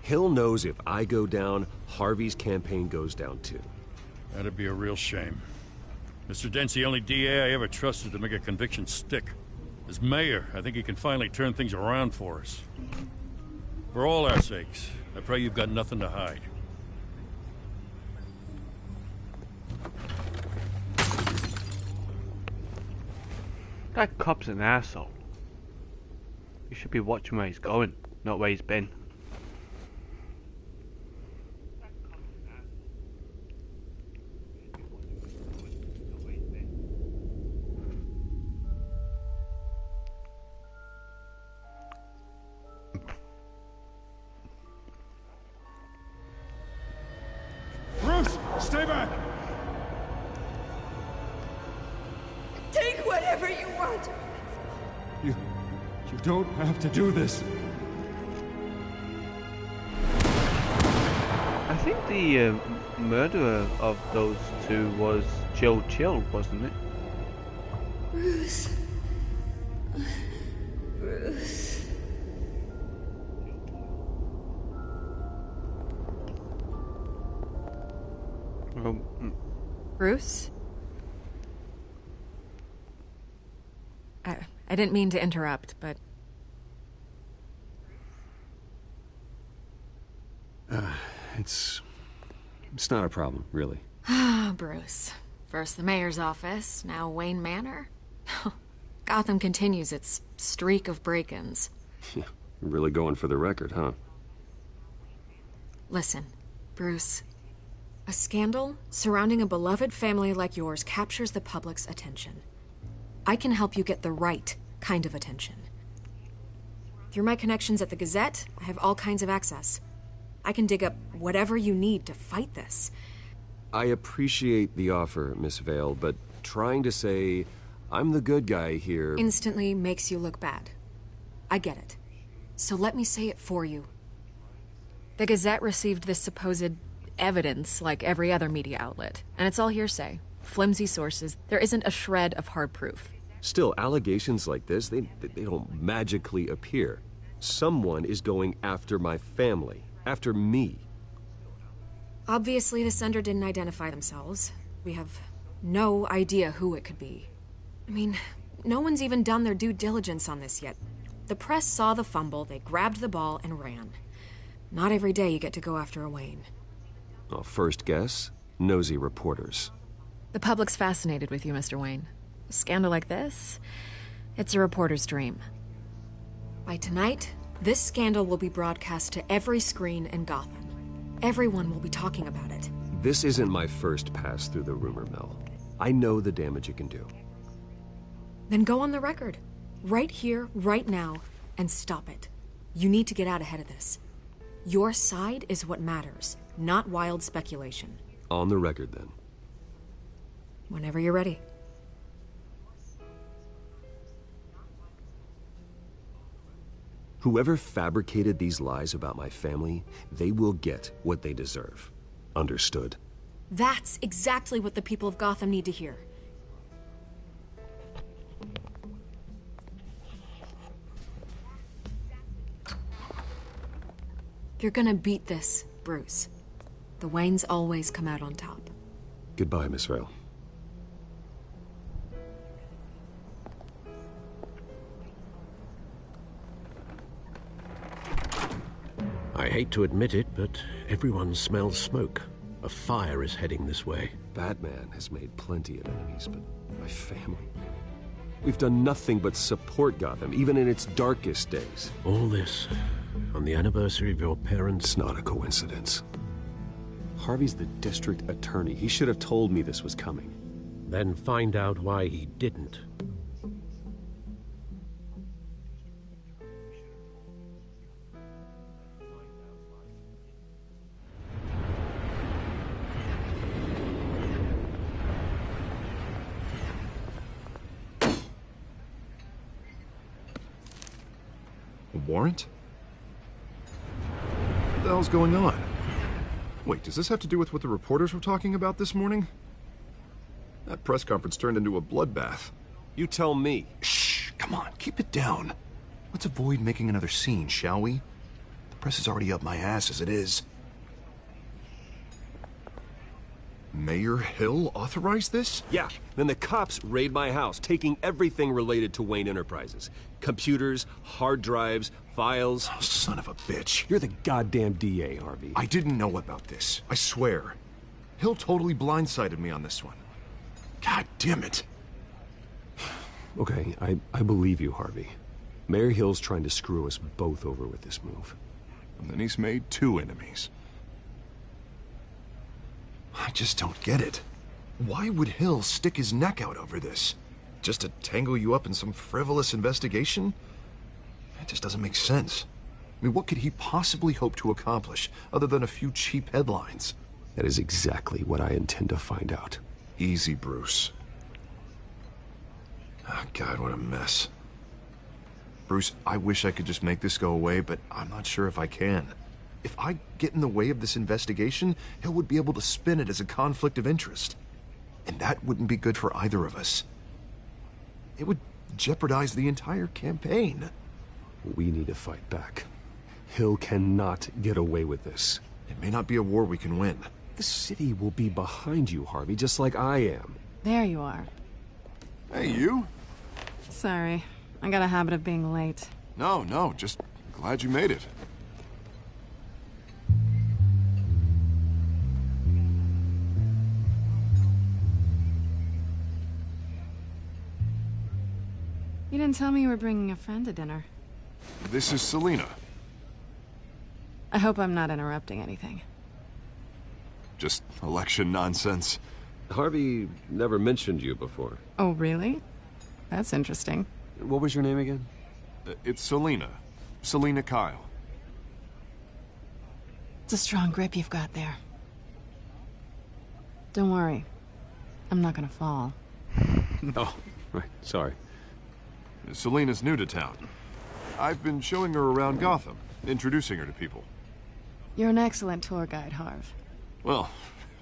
Hill knows if I go down, Harvey's campaign goes down too. That'd be a real shame. Mr. Dent's the only DA I ever trusted to make a conviction stick. As mayor, I think he can finally turn things around for us. For all our sakes, I pray you've got nothing to hide. That cop's an asshole. You should be watching where he's going, not where he's been. Bruce, stay back! Take whatever you want. You don't have to do this. I think the murderer of those two was Chill, wasn't it? Bruce. Bruce. Bruce? I didn't mean to interrupt, but... It's not a problem, really. Ah, Bruce. First the mayor's office, now Wayne Manor. Gotham continues its streak of break-ins. Yeah, really going for the record, huh? Listen, Bruce. A scandal surrounding a beloved family like yours captures the public's attention. I can help you get the right kind of attention. Through my connections at the Gazette, I have all kinds of access. I can dig up whatever you need to fight this. I appreciate the offer, Miss Vale, but trying to say I'm the good guy here... instantly makes you look bad. I get it. So let me say it for you. The Gazette received this supposed evidence like every other media outlet, and it's all hearsay. Flimsy sources. There isn't a shred of hard proof. Still, allegations like this, they don't magically appear. Someone is going after my family. After me. Obviously, the sender didn't identify themselves. We have no idea who it could be. I mean, no one's even done their due diligence on this yet. The press saw the fumble, they grabbed the ball and ran. Not every day you get to go after a Wayne. Well, first guess, nosy reporters. The public's fascinated with you, Mr. Wayne. A scandal like this, it's a reporter's dream. By tonight, this scandal will be broadcast to every screen in Gotham. Everyone will be talking about it. This isn't my first pass through the rumor mill. I know the damage it can do. Then go on the record. Right here, right now, and stop it. You need to get out ahead of this. Your side is what matters, not wild speculation. On the record, then. Whenever you're ready. Whoever fabricated these lies about my family, they will get what they deserve. Understood? That's exactly what the people of Gotham need to hear. You're gonna beat this, Bruce. The Waynes always come out on top. Goodbye, Miss Vale. I hate to admit it, but everyone smells smoke. A fire is heading this way. Batman has made plenty of enemies, but my family... We've done nothing but support Gotham, even in its darkest days. All this on the anniversary of your parents'... It's not a coincidence. Harvey's the district attorney. He should have told me this was coming. Then find out why he didn't. A warrant? What the hell's going on? Wait, does this have to do with what the reporters were talking about this morning? That press conference turned into a bloodbath. You tell me. Shh, come on, keep it down. Let's avoid making another scene, shall we? The press is already up my ass as it is. Mayor Hill authorized this? Yeah, then the cops raid my house, taking everything related to Wayne Enterprises. Computers, hard drives, files. Oh, son of a bitch. You're the goddamn DA, Harvey. I didn't know about this. I swear. Hill totally blindsided me on this one. God damn it. Okay, I believe you, Harvey. Mayor Hill's trying to screw us both over with this move. And then he's made 2 enemies. I just don't get it. Why would Hill stick his neck out over this? Just to tangle you up in some frivolous investigation? It just doesn't make sense. I mean, what could he possibly hope to accomplish other than a few cheap headlines? That is exactly what I intend to find out. Easy, Bruce. Oh, God, what a mess. Bruce, I wish I could just make this go away, but I'm not sure if I can. If I get in the way of this investigation, Hill would be able to spin it as a conflict of interest. And that wouldn't be good for either of us. It would jeopardize the entire campaign. We need to fight back. Hill cannot get away with this. It may not be a war we can win. The city will be behind you, Harvey, just like I am. There you are. Hey, you? Sorry. I got a habit of being late. No, just glad you made it. You didn't tell me you were bringing a friend to dinner. This is Selina. I hope I'm not interrupting anything. Just election nonsense. Harvey never mentioned you before. Oh, really? That's interesting. What was your name again? It's Selina. Selina Kyle. It's a strong grip you've got there. Don't worry. I'm not gonna fall. Oh, right. Sorry. Selina's new to town. I've been showing her around Gotham, introducing her to people. You're an excellent tour guide, Harv. Well,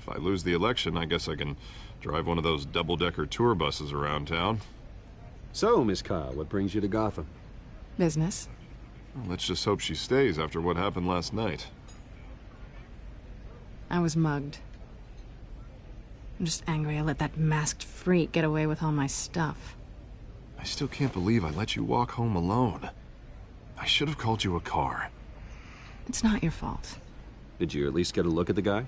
if I lose the election, I guess I can drive one of those double-decker tour buses around town. So, Miss Kyle, what brings you to Gotham? Business. Well, let's just hope she stays after what happened last night. I was mugged. I'm just angry I let that masked freak get away with all my stuff. I still can't believe I let you walk home alone. I should have called you a car. It's not your fault. Did you at least get a look at the guy?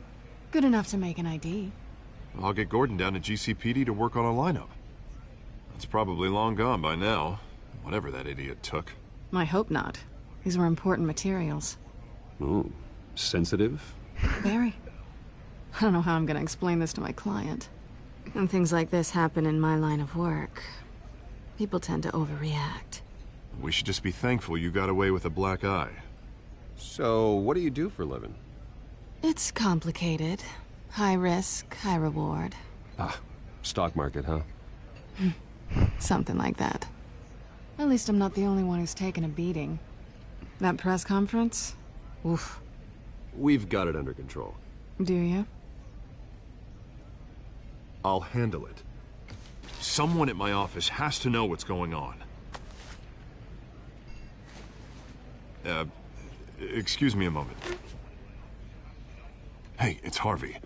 Good enough to make an ID. I'll get Gordon down to GCPD to work on a lineup. It's probably long gone by now, whatever that idiot took. I hope not. These were important materials. Ooh, sensitive? Very. I don't know how I'm gonna explain this to my client. When things like this happen in my line of work, people tend to overreact. We should just be thankful you got away with a black eye. So, what do you do for a living? It's complicated. High risk, high reward. Ah, stock market, huh? Something like that. At least I'm not the only one who's taken a beating. That press conference? Oof. We've got it under control. Do you? I'll handle it. Someone at my office has to know what's going on. Excuse me a moment. Hey, it's Harvey.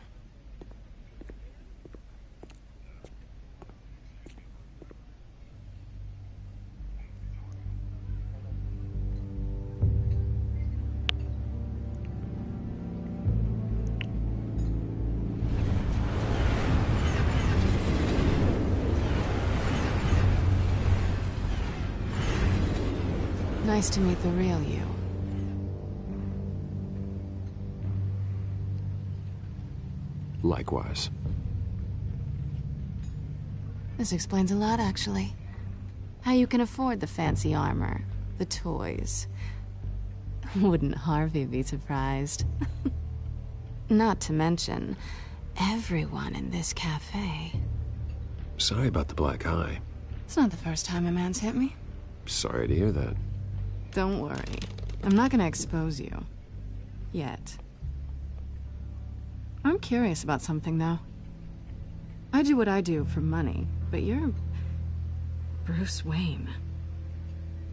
Nice to meet the real you. Likewise. This explains a lot, actually. How you can afford the fancy armor, the toys. Wouldn't Harvey be surprised? Not to mention, everyone in this cafe. Sorry about the black eye. It's not the first time a man's hit me. Sorry to hear that. Don't worry. I'm not gonna expose you. Yet. I'm curious about something, though. I do what I do for money, but you're... Bruce Wayne.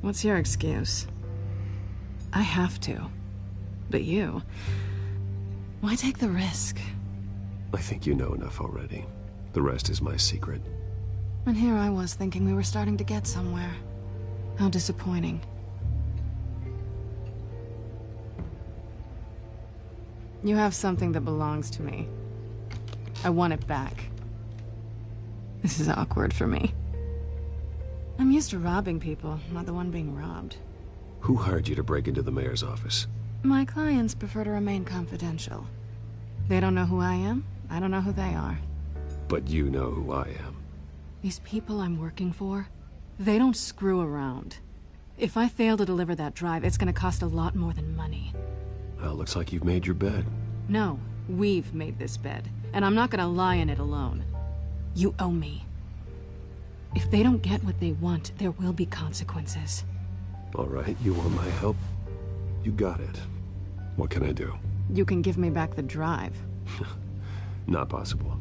What's your excuse? I have to. But you... Why take the risk? I think you know enough already. The rest is my secret. And here I was thinking we were starting to get somewhere. How disappointing. You have something that belongs to me. I want it back. This is awkward for me. I'm used to robbing people, not the one being robbed. Who hired you to break into the mayor's office? My clients prefer to remain confidential. They don't know who I am, I don't know who they are. But you know who I am. These people I'm working for, they don't screw around. If I fail to deliver that drive, it's gonna cost a lot more than money. Well, looks like you've made your bed. No, we've made this bed, and I'm not gonna lie in it alone. You owe me. If they don't get what they want, there will be consequences. All right, you want my help? You got it. What can I do? You can give me back the drive. Not possible.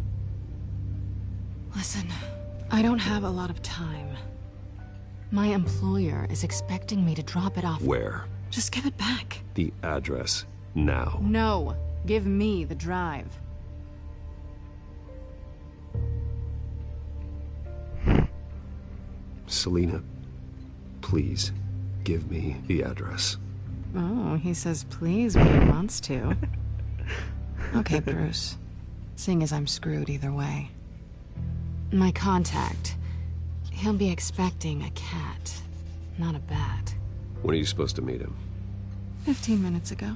Listen, I don't have a lot of time. My employer is expecting me to drop it off. Where? Just give it back. The address, now. No, give me the drive. Selina, please, give me the address. Oh, he says please when he wants to. Okay, Bruce. Seeing as I'm screwed either way. My contact, he'll be expecting a cat, not a bat. When are you supposed to meet him? 15 minutes ago.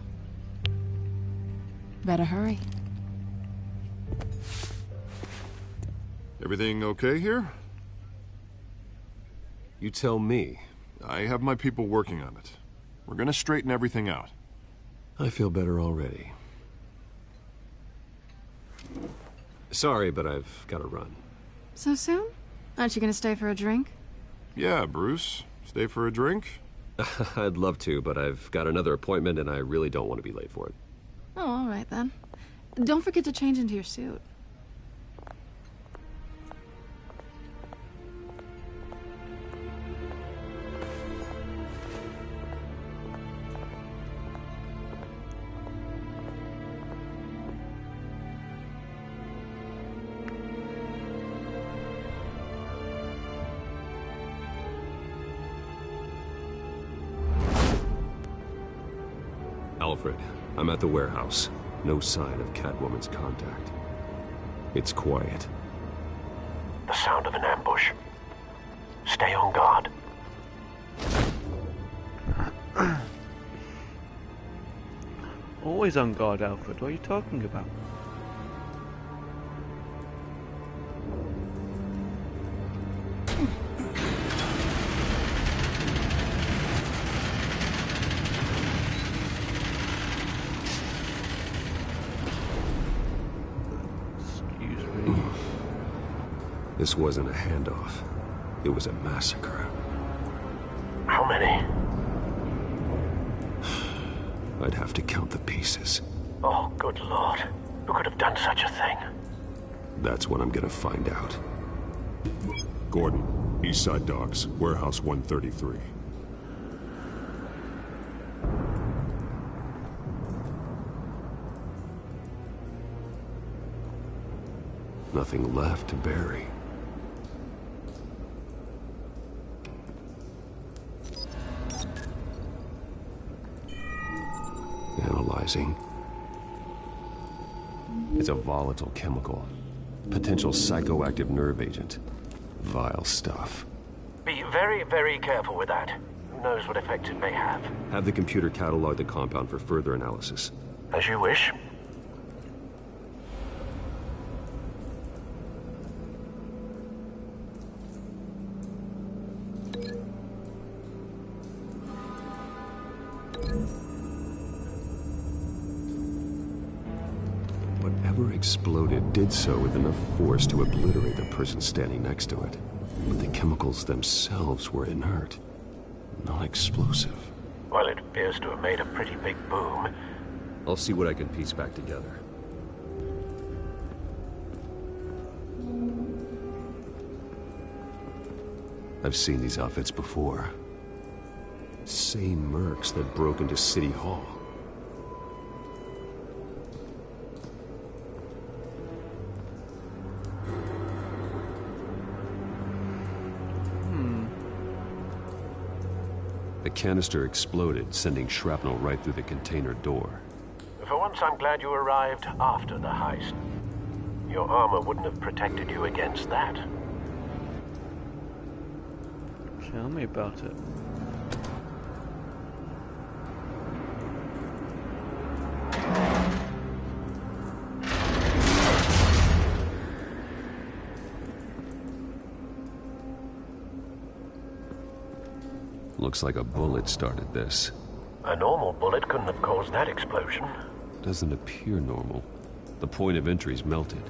Better hurry. Everything okay here? You tell me. I have my people working on it. We're gonna straighten everything out. I feel better already. Sorry, but I've got to run. So soon? Aren't you gonna stay for a drink? Yeah, Bruce. Stay for a drink? I'd love to, but I've got another appointment and I really don't want to be late for it. Oh, all right then. Don't forget to change into your suit. Alfred, I'm at the warehouse. No sign of Catwoman's contact. It's quiet. The sound of an ambush. Stay on guard. Always on guard, Alfred. What are you talking about? This wasn't a handoff. It was a massacre. How many? I'd have to count the pieces. Oh, good Lord. Who could have done such a thing? That's what I'm gonna find out. Gordon, Eastside Docks, Warehouse 133. Nothing left to bury. Analyzing. It's a volatile chemical. Potential psychoactive nerve agent. Vile stuff. Be very, very careful with that. Who knows what effect it may have. Have the computer catalog the compound for further analysis. As you wish. Whatever exploded did so with enough force to obliterate the person standing next to it. But the chemicals themselves were inert, not explosive. Well, it appears to have made a pretty big boom. I'll see what I can piece back together. I've seen these outfits before. Same mercs that broke into City Hall. The canister exploded, sending shrapnel right through the container door. For once, I'm glad you arrived after the heist. Your armor wouldn't have protected you against that. Tell me about it. Looks like a bullet started this. A normal bullet couldn't have caused that explosion. Doesn't appear normal. The point of entry's melted.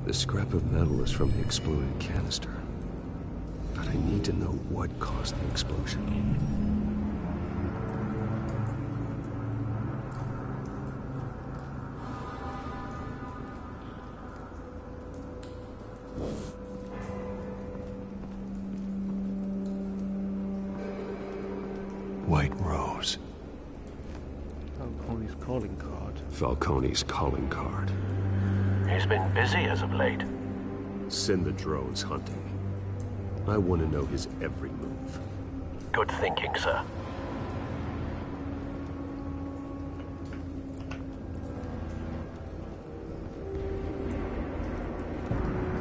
The scrap of metal is from the exploded canister. But I need to know what caused the explosion. White Rose. Falcone's calling card. Falcone's calling card. He's been busy as of late. Send the drones hunting. I want to know his every move. Good thinking, sir.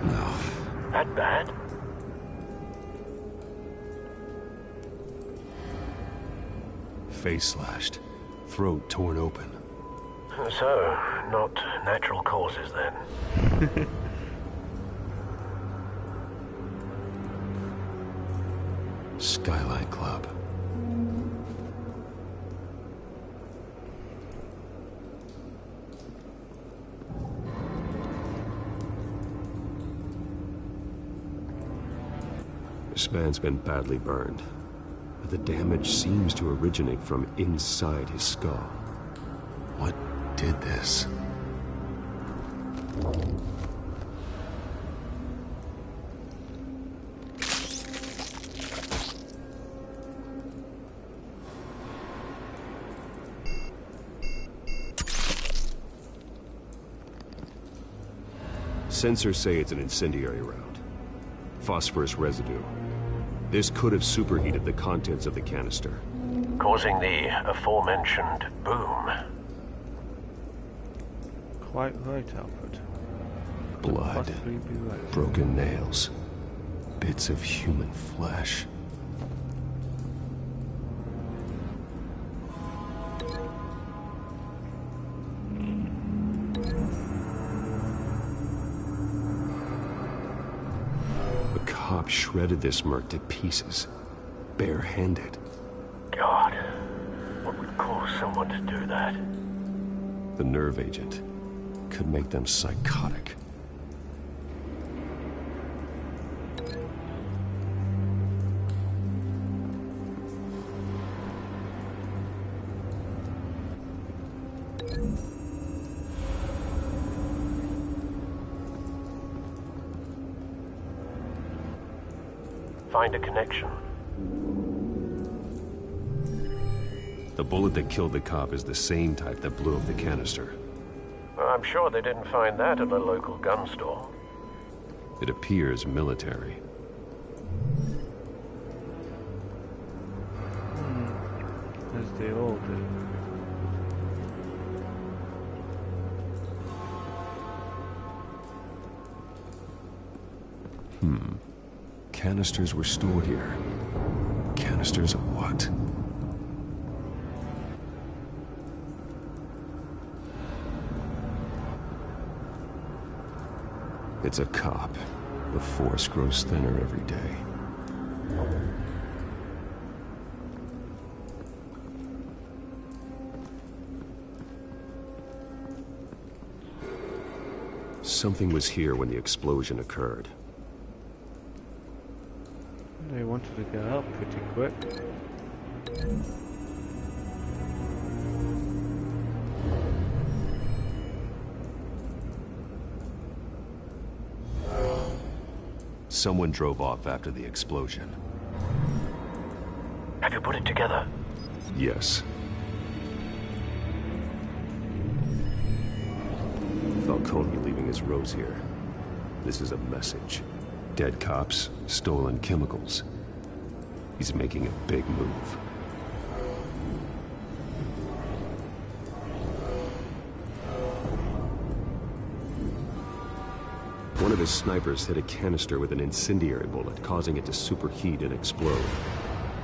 No. That bad? Face slashed. Throat torn open. So, not natural causes then. Skyline Club. This man's been badly burned, but the damage seems to originate from inside his skull. What did this? Sensors say it's an incendiary round. Phosphorus residue. This could have superheated the contents of the canister, causing the aforementioned boom. Quite right, Alfred. Blood, Right. broken nails, bits of human flesh. The cop shredded this merc to pieces, bare-handed. God, what would cause someone to do that? The nerve agent could make them psychotic. find a connection. The bullet that killed the cop is the same type that blew up the canister. Well, I'm sure they didn't find that at a local gun store. It appears military. As they all do. Canisters were stored here. Canisters of what? It's a cop. The force grows thinner every day. Something was here when the explosion occurred. They wanted to get up pretty quick. Someone drove off after the explosion. Have you put it together? Yes. Falcone leaving his rose here. This is a message. Dead cops, stolen chemicals. He's making a big move. One of his snipers hit a canister with an incendiary bullet, causing it to superheat and explode.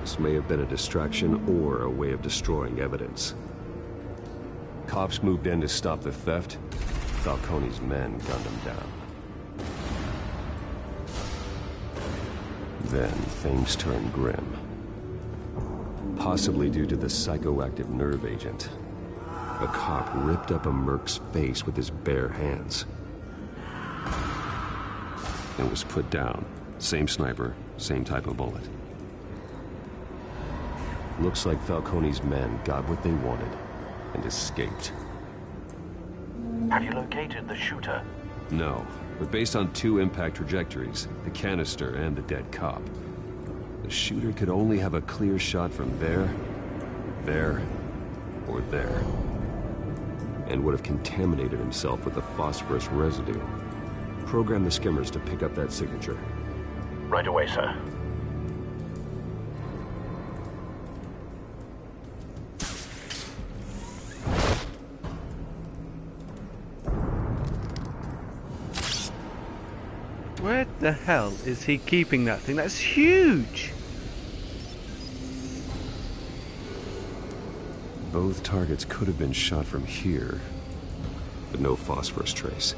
This may have been a distraction or a way of destroying evidence. Cops moved in to stop the theft. Falcone's men gunned him down. Then things turned grim. Possibly due to the psychoactive nerve agent. A cop ripped up a merc's face with his bare hands. And was put down. Same sniper, same type of bullet. Looks like Falcone's men got what they wanted and escaped. Have you located the shooter? No, but based on 2 impact trajectories, the canister and the dead cop, the shooter could only have a clear shot from there, or there, and would have contaminated himself with the phosphorus residue. Program the skimmers to pick up that signature. Right away, sir. Where the hell is he keeping that thing? That's huge! Both targets could have been shot from here, but no phosphorus trace.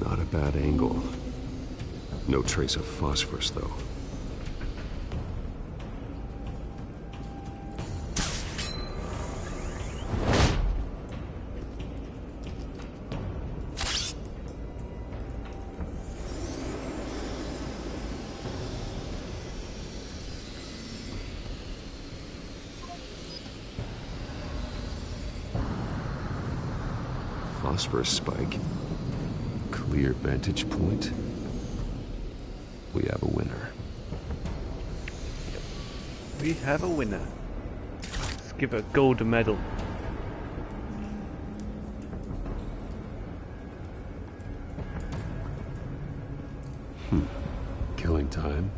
Not a bad angle. No trace of phosphorus, though. Phosphorus spike. Clear vantage point. We have a winner. We have a winner. Let's give her a gold medal. Killing time.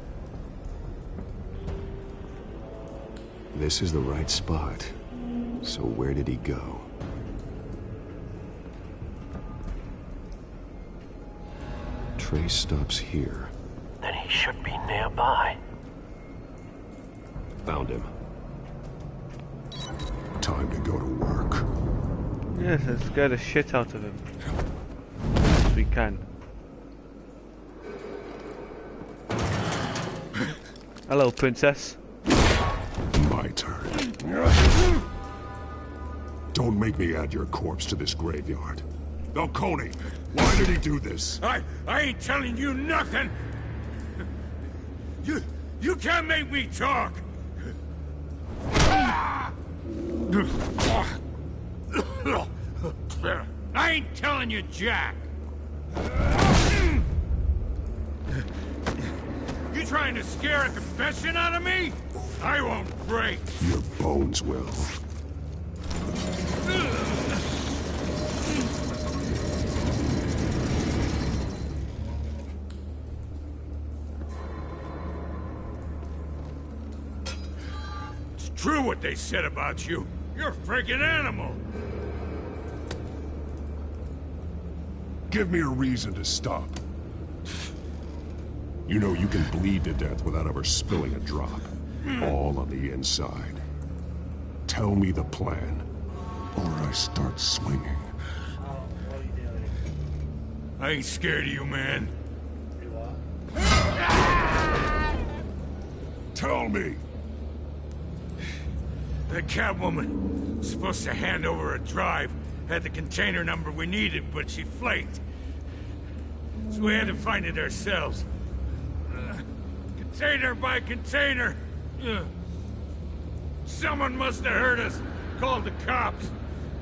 This is the right spot. So where did he go? Trace stops here. Then he should be nearby. Found him. Time to go to work. Yes, let's scare the shit out of him. As we can. Hello, princess. My turn. Don't make me add your corpse to this graveyard. Falcone, why did he do this? I ain't telling you nothing! You can't make me talk! I ain't telling you jack! You trying to scare a confession out of me? I won't break! Your bones will. It's true what they said about you. You're a freaking animal! Give me a reason to stop. You know you can bleed to death without ever spilling a drop. All on the inside. Tell me the plan, or I start swinging. I ain't scared of you, man. Tell me! The Catwoman was supposed to hand over a drive. Had the container number we needed, but she flaked. So we had to find it ourselves. Container by container. Someone must have heard us. Called the cops.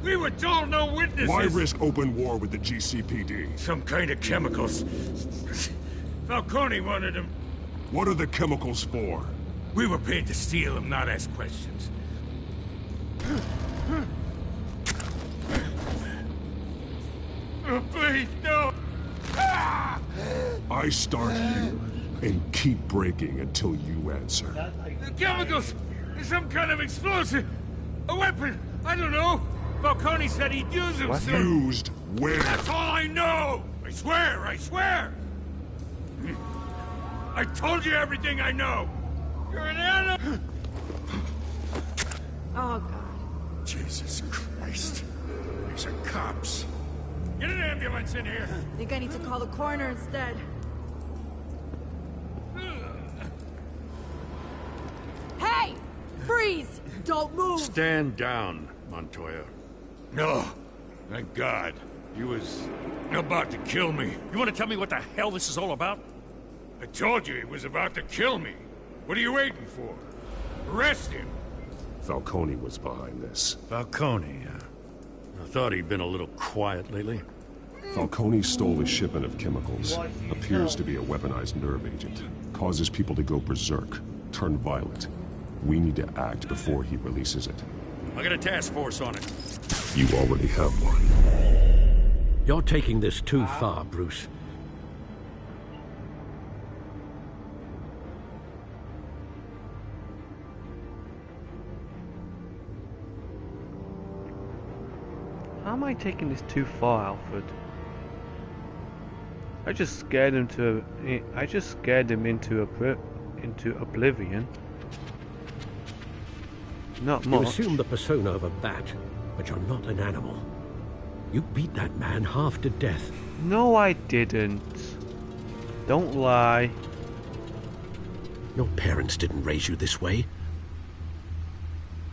We were told no witnesses. Why risk open war with the GCPD? Some kind of chemicals. Falcone wanted them. What are the chemicals for? We were paid to steal them, not ask questions. Oh, please, no! I start here and keep breaking until you answer. The chemicals! Some kind of explosive! A weapon! I don't know! Falcone said he'd use them soon. Used where? That's all I know! I swear, I swear! I told you everything I know! You're an animal! Oh, God. Jesus Christ. These are cops. Get an ambulance in here! I think I need to call the coroner instead. Hey! Freeze! Don't move! Stand down, Montoya. No. Thank God. He was about to kill me. You want to tell me what the hell this is all about? I told you he was about to kill me. What are you waiting for? Arrest him. Falcone was behind this. Falcone, I thought he'd been a little quiet lately. Falcone stole a shipment of chemicals. Appears to be a weaponized nerve agent. Causes people to go berserk, turn violent. We need to act before he releases it. I got a task force on it. You already have one. You're taking this too far, Bruce. How am I taking this too far, Alfred? I just scared him into oblivion. Not much. You assume the persona of a bat, but you're not an animal. You beat that man half to death. No, I didn't. Don't lie. Your parents didn't raise you this way.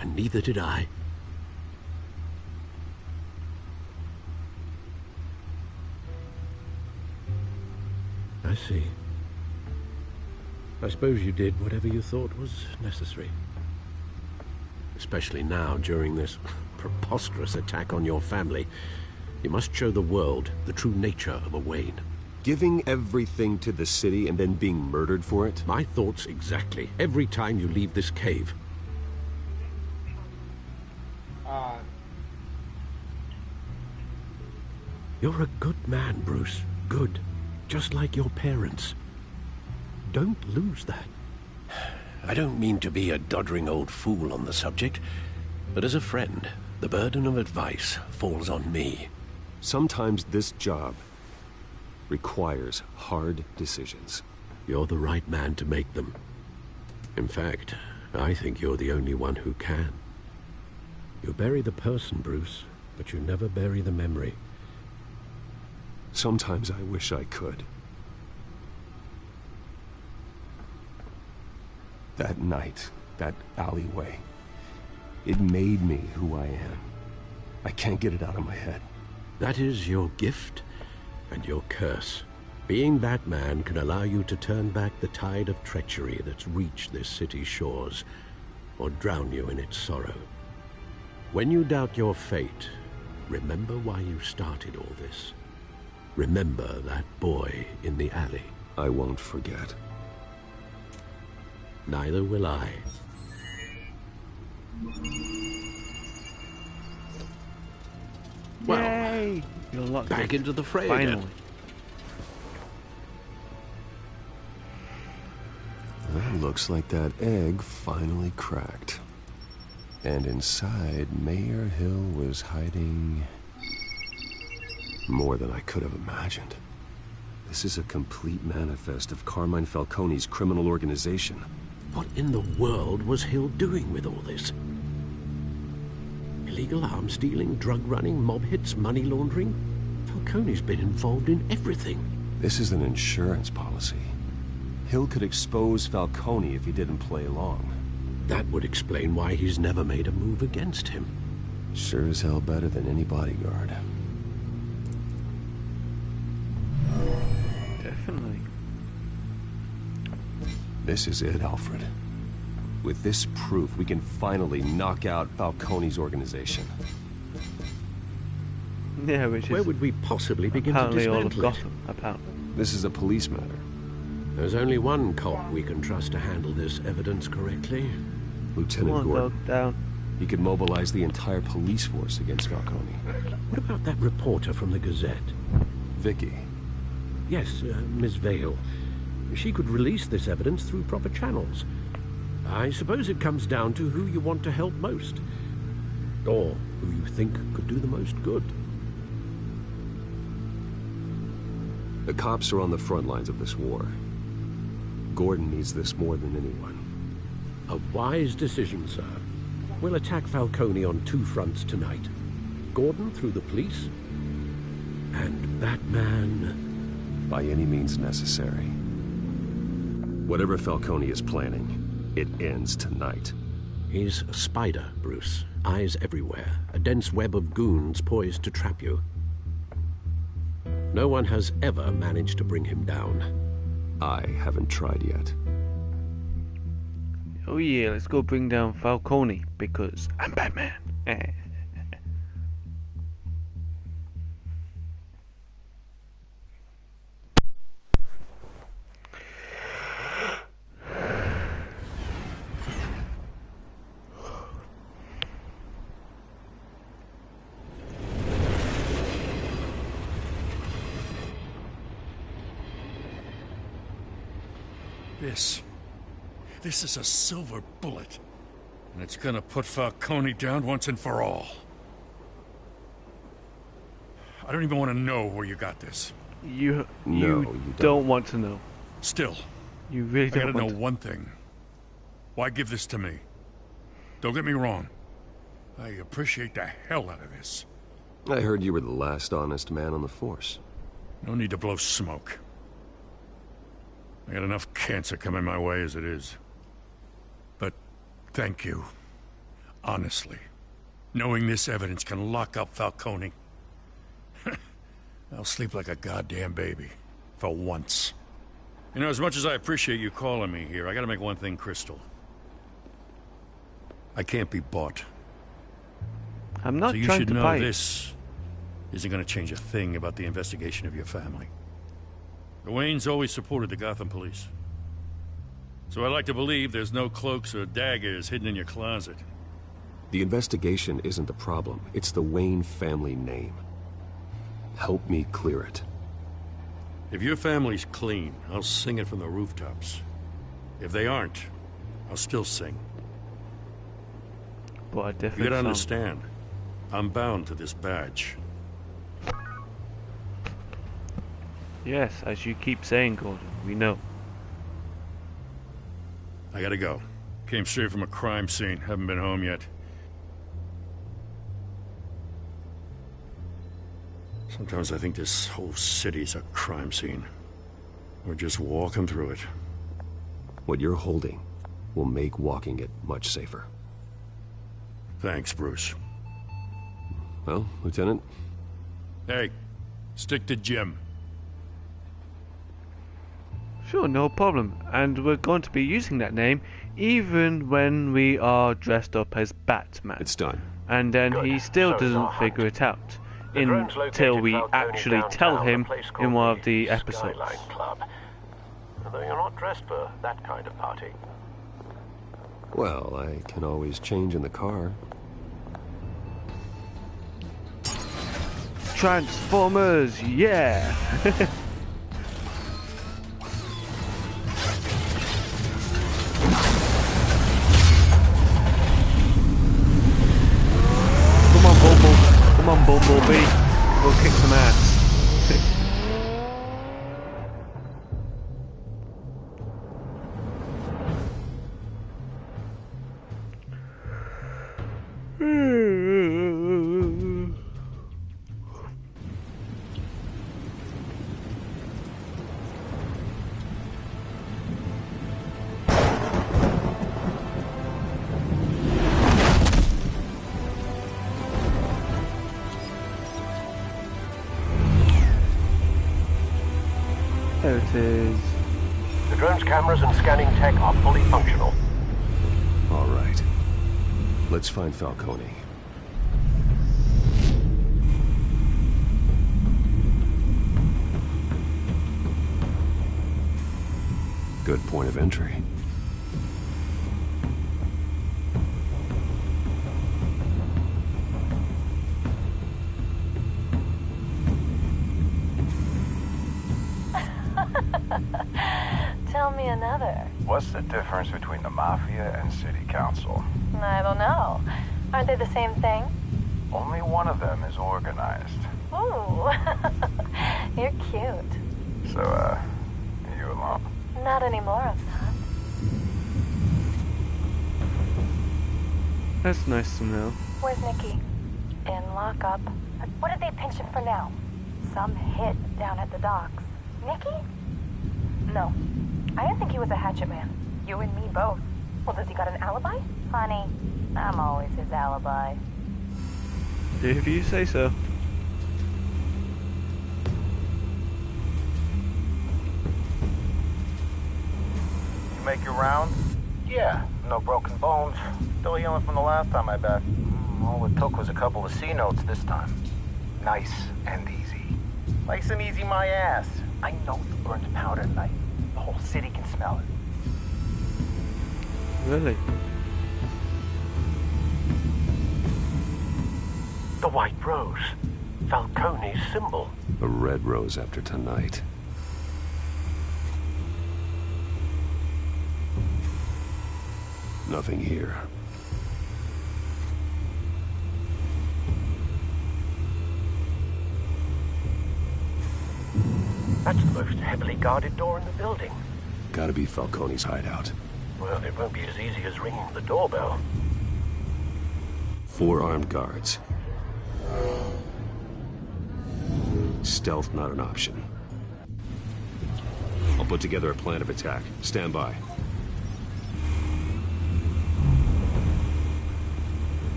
And neither did I. I see. I suppose you did whatever you thought was necessary. Especially now, during this preposterous attack on your family. You must show the world the true nature of a Wayne. Giving everything to the city and then being murdered for it? My thoughts exactly. Every time you leave this cave. You're a good man, Bruce. Good. Just like your parents. Don't lose that. I don't mean to be a doddering old fool on the subject, but as a friend, the burden of advice falls on me. Sometimes this job requires hard decisions. You're the right man to make them. In fact, I think you're the only one who can. You bury the person, Bruce, but you never bury the memory. Sometimes I wish I could. That night, that alleyway, it made me who I am. I can't get it out of my head. That is your gift and your curse. Being Batman can allow you to turn back the tide of treachery that's reached this city's shores, or drown you in its sorrow. When you doubt your fate, remember why you started all this. Remember that boy in the alley. I won't forget. Neither will I. Well, Yay! You're locked back into the fray finally. again. Well, looks like that egg finally cracked. And inside, Mayor Hill was hiding more than I could have imagined. This is a complete manifest of Carmine Falcone's criminal organization. What in the world was Hill doing with all this? Illegal arms dealing, drug running, mob hits, money laundering? Falcone's been involved in everything. This is an insurance policy. Hill could expose Falcone if he didn't play along. That would explain why he's never made a move against him. Sure as hell better than any bodyguard. Definitely. This is it, Alfred. With this proof, we can finally knock out Falcone's organization. Yeah, which is where would we possibly begin to apparently all of dismantle it? Gotham. Apparently. This is a police matter. There's only one cop we can trust to handle this evidence correctly. Lieutenant Come on, Gordon. dog, down. He could mobilize the entire police force against Falcone. What about that reporter from the Gazette? Vicky. Yes, Miss Vale. She could release this evidence through proper channels. I suppose it comes down to who you want to help most. Or who you think could do the most good. The cops are on the front lines of this war. Gordon needs this more than anyone. A wise decision, sir. We'll attack Falcone on two fronts tonight. Gordon through the police, and Batman... by any means necessary. Whatever Falcone is planning, it ends tonight. He's a spider, Bruce. Eyes everywhere. A dense web of goons poised to trap you. No one has ever managed to bring him down. I haven't tried yet. Oh yeah, let's go bring down Falcone, because I'm Batman. This is a silver bullet. And it's gonna put Falcone down once and for all. I don't even want to know where you got this. You you don't want to know. Still, you really I don't gotta know want to. one thing. Why give this to me? Don't get me wrong. I appreciate the hell out of this. I heard you were the last honest man on the force. No need to blow smoke. I got enough cancer coming my way as it is. But thank you. Honestly. Knowing this evidence can lock up Falcone. I'll sleep like a goddamn baby. For once. You know, as much as I appreciate you calling me here, I gotta make one thing crystal. I can't be bought. I'm not so you trying should to know buy. this isn't gonna change a thing about the investigation of your family. The Waynes always supported the Gotham police. So I like to believe there's no cloaks or daggers hidden in your closet. The investigation isn't the problem. It's the Wayne family name. Help me clear it. If your family's clean, I'll sing it from the rooftops. If they aren't, I'll still sing. But a You different gotta song. understand, I'm bound to this badge. Yes, as you keep saying, Gordon, we know. I gotta go. Came straight from a crime scene. Haven't been home yet. Sometimes I think this whole city's a crime scene. We're just walking through it. What you're holding will make walking it much safer. Thanks, Bruce. Well, Lieutenant, Hey, stick to Jim. Sure, no problem. And we're going to be using that name even when we are dressed up as Batman. It's done. And then he still So is doesn't our hunt. figure it out The drone's until located we Falcone actually tell downtown, a him place in called one of the episodes. Skyline Club. Although you're not dressed for that kind of party. Well, I can always change in the car. Transformers, yeah! Come on, Bumblebee. Go kick some ass. There it is. The drone's cameras and scanning tech are fully functional. All right. Let's find Falcone. Good point of entry. Tell me another. What's the difference between the Mafia and City Council? I don't know. Aren't they the same thing? Only one of them is organized. Ooh. You're cute. So, you alone? Not anymore, I'm not. That's nice to know. Where's Nicky? In lockup. What did they pinch him for now? Some hit down at the docks. Nicky? No. I didn't think he was a hatchet man. You and me both. Well, does he got an alibi? Honey, I'm always his alibi. If you say so. You make your rounds? Yeah, no broken bones. Still healing from the last time I bet. All it took was a couple of C notes this time. Nice and easy. Nice and easy my ass. I know you burned powder tonight. The whole city can smell it. Really? The white rose. Falcone's symbol. A red rose after tonight. Nothing here. That's the most heavily guarded door in the building. Gotta be Falcone's hideout. Well, it won't be as easy as ringing the doorbell. 4 armed guards. Stealth not an option. I'll put together a plan of attack. Stand by.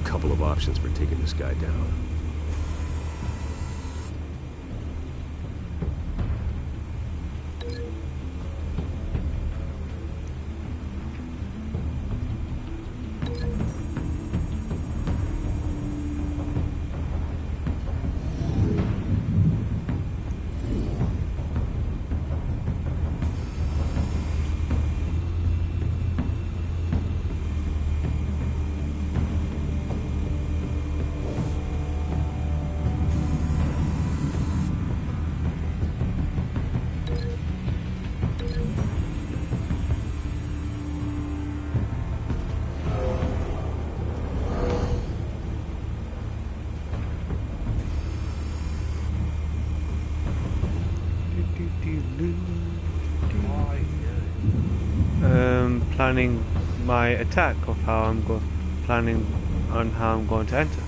Couple of options for taking this guy down. Planning my attack of how I'm planning on how I'm going to enter.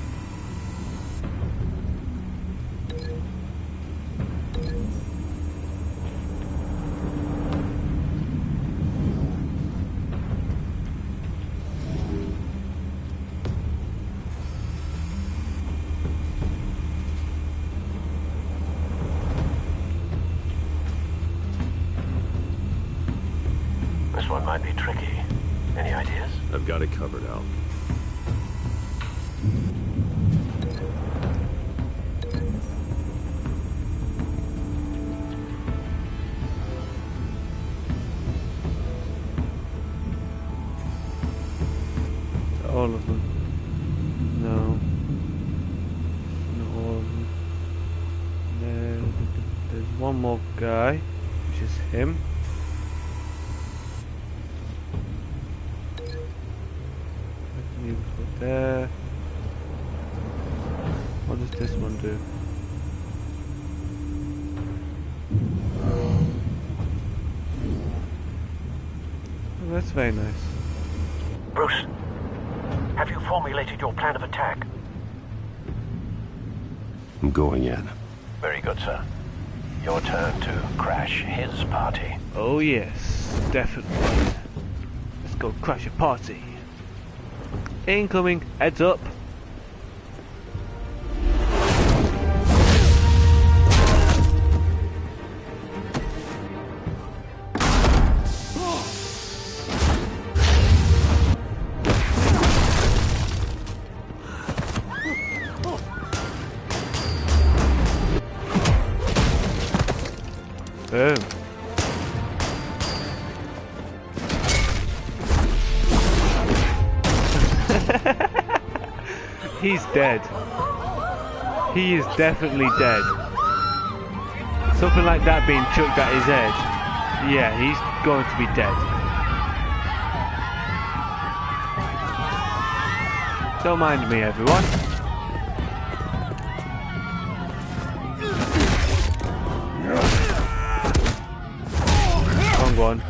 This one might be tricky. Any ideas? I've got it covered, Al. All of them. No. Not all of them. There's one more guy, which is him. You put there. What does this one do? Oh, that's very nice. Bruce, have you formulated your plan of attack? I'm going in. Very good, sir. Your turn to crash his party. Oh yes, definitely. Let's go crash a party. Incoming, heads up. Boom. He's dead. He is definitely dead. Something like that being chucked at his head. Yeah, he's going to be dead. Don't mind me, everyone. Wrong one.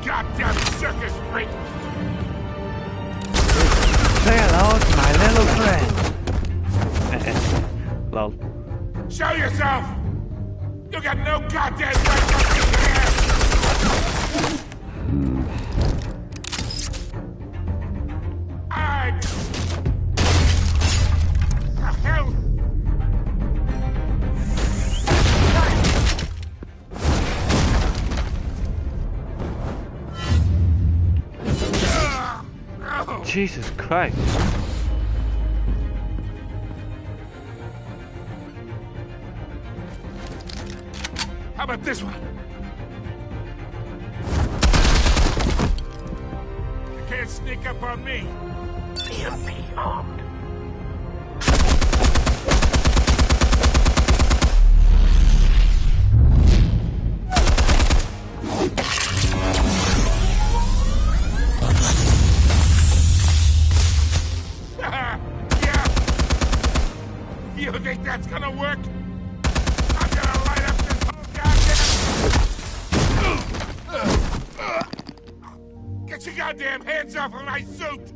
Goddamn circus freak! Say hello to my little friend. Lol. Show yourself! You got no goddamn right to be here! I... The hell? Jesus Christ. How about this one? You can't sneak up on me. EMP armed. Yeah. You think that's gonna work? I'm gonna light up this whole goddamn... Get your goddamn hands off of my suit!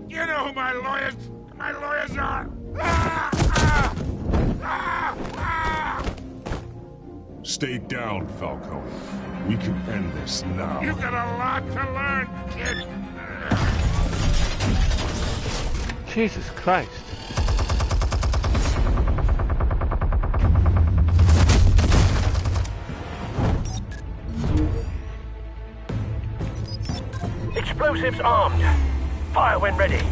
You know who my lawyers are! Stay down, Falcone. We can end this now. You got a lot to learn, kid! Jesus Christ. Explosives armed. Fire when ready.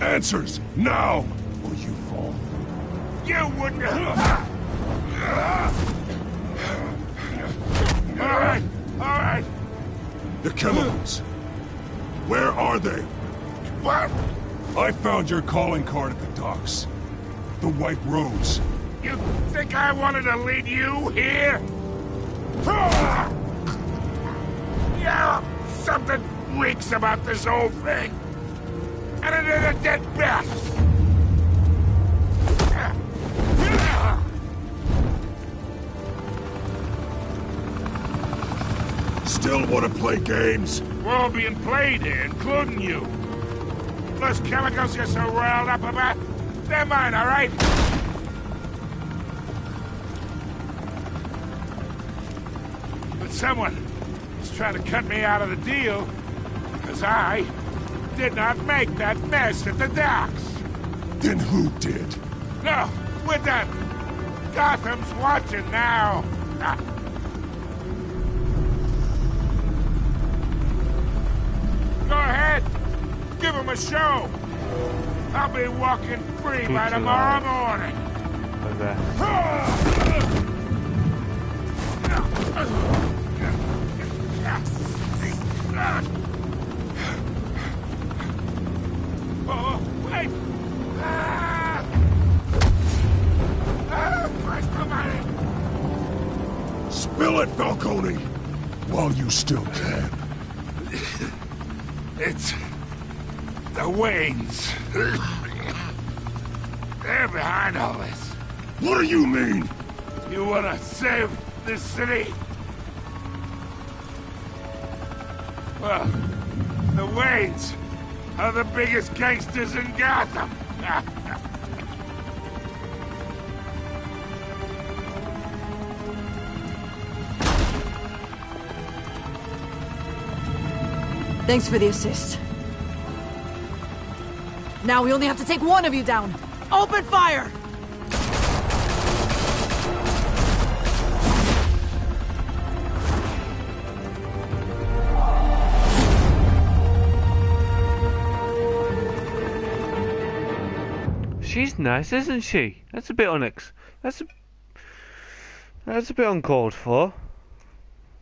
Answers, now, or you fall. You wouldn't... All right. The chemicals. Where are they? What? I found your calling card at the docks. The White Rose. You think I wanted to lead you here? Yeah, something reeks about this whole thing. And it is a dead best. Still want to play games? We're all being played here, including you. Those chemicals you're so riled up about, they're mine, all right? But someone is trying to cut me out of the deal because I did not make that mess at the docks. Then who did? No, we're done. Gotham's watching now. Go ahead. Give him a show. I'll be walking free by tomorrow morning. Oh, wait. Spill it, Falcone! While you still can. It's the Waynes. They're behind all this. What do you mean? You want to save this city? Well, the Waynes are the biggest gangsters in Gotham. Thanks for the assist. Now we only have to take one of you down. Open fire! She's nice, isn't she? That's a bit that's a bit uncalled for.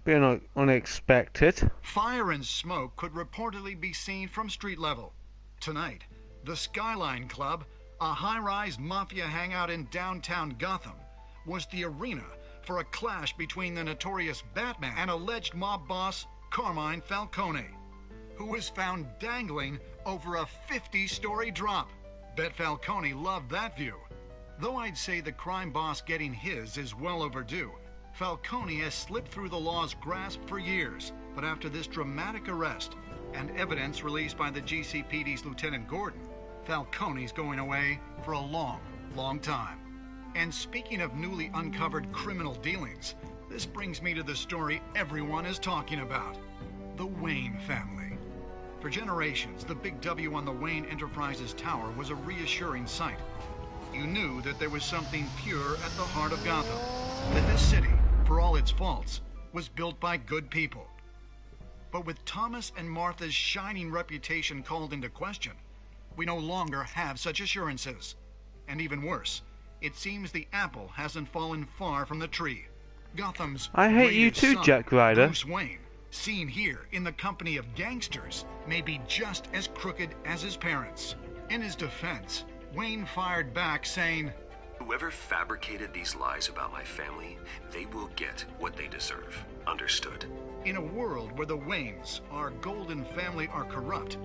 Bit unexpected. Fire and smoke could reportedly be seen from street level. Tonight, the Skyline Club, a high-rise mafia hangout in downtown Gotham, was the arena for a clash between the notorious Batman and alleged mob boss Carmine Falcone, who was found dangling over a 50-story drop. Bet Falcone loved that view. Though I'd say the crime boss getting his is well overdue, Falcone has slipped through the law's grasp for years, but after this dramatic arrest and evidence released by the GCPD's Lieutenant Gordon, Falcone's going away for a long, long time. And speaking of newly uncovered criminal dealings, this brings me to the story everyone is talking about: the Wayne family. For generations, the big W on the Wayne Enterprises Tower was a reassuring sight. You knew that there was something pure at the heart of Gotham, that this city, for all its faults, was built by good people. But with Thomas and Martha's shining reputation called into question, we no longer have such assurances. And even worse, it seems the apple hasn't fallen far from the tree. Gotham's I hate you too, son, Jack Ryder. Bruce Wayne, seen here in the company of gangsters, may be just as crooked as his parents. In his defense, Wayne fired back saying, "Whoever fabricated these lies about my family, they will get what they deserve. Understood?" In a world where the Waynes, our golden family, are corrupt,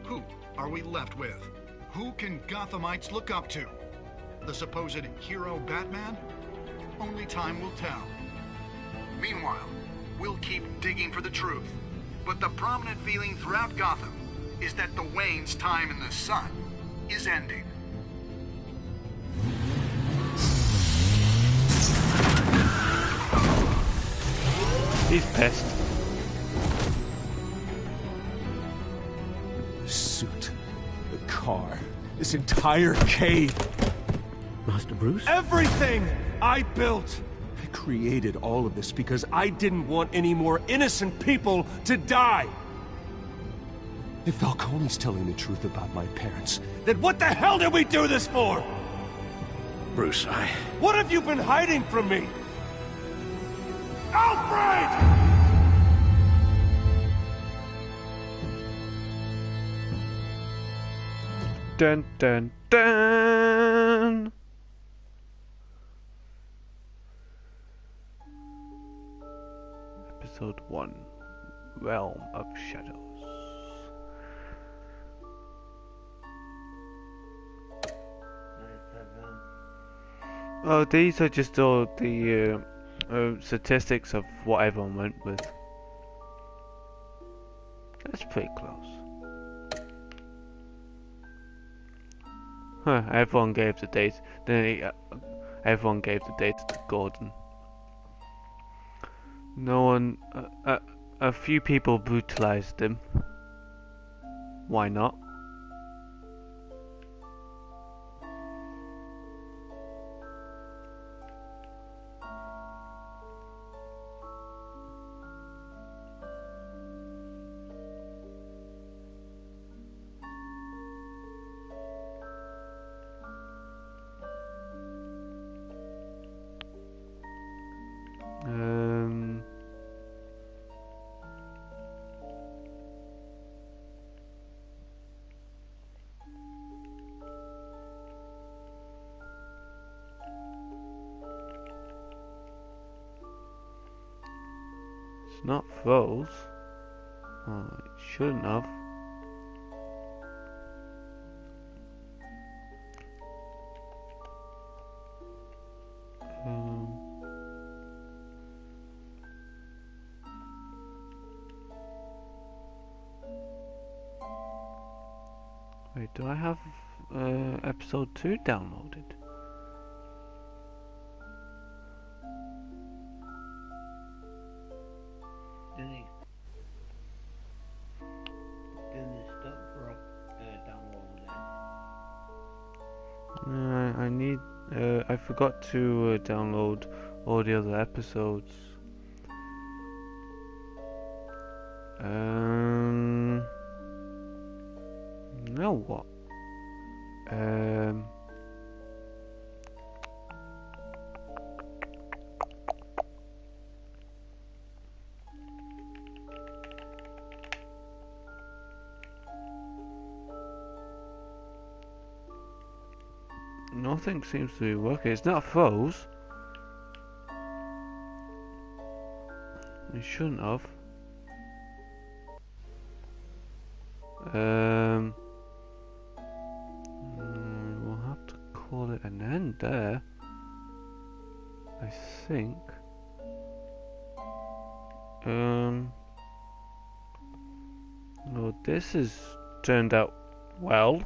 who are we left with? Who can Gothamites look up to? The supposed hero Batman? Only time will tell. Meanwhile, we'll keep digging for the truth. But the prominent feeling throughout Gotham is that the Waynes' time in the sun is ending. He's pissed. The suit, the car, this entire cave. Master Bruce? Everything I built! I created all of this because I didn't want any more innocent people to die! If Falcone's telling the truth about my parents, then what the hell did we do this for? Bruce, What have you been hiding from me? Alfred! Dun dun dun. Episode 1, Realm of Shadows. Oh, these are just all the statistics of what everyone went with. That's pretty close. Huh, everyone gave the date. Everyone gave the date to Gordon. No one... a few people brutalized him. Why not? It's not froze. Oh, it shouldn't have. Wait, do I have episode 2 downloaded? I need. I forgot to download all the other episodes. Now what? Nothing seems to be working. It's not froze. It shouldn't have. We'll have to call it an end there, I think. Well, this has turned out well.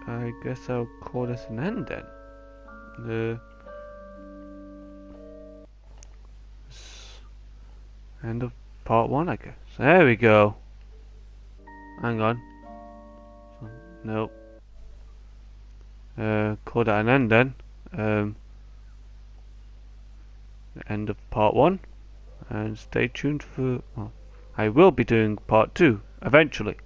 I guess I'll call this an end then. End of part 1, I guess. There we go. Hang on. Nope. Call that an end then. The end of part 1. And stay tuned for... Well, I will be doing part 2 eventually.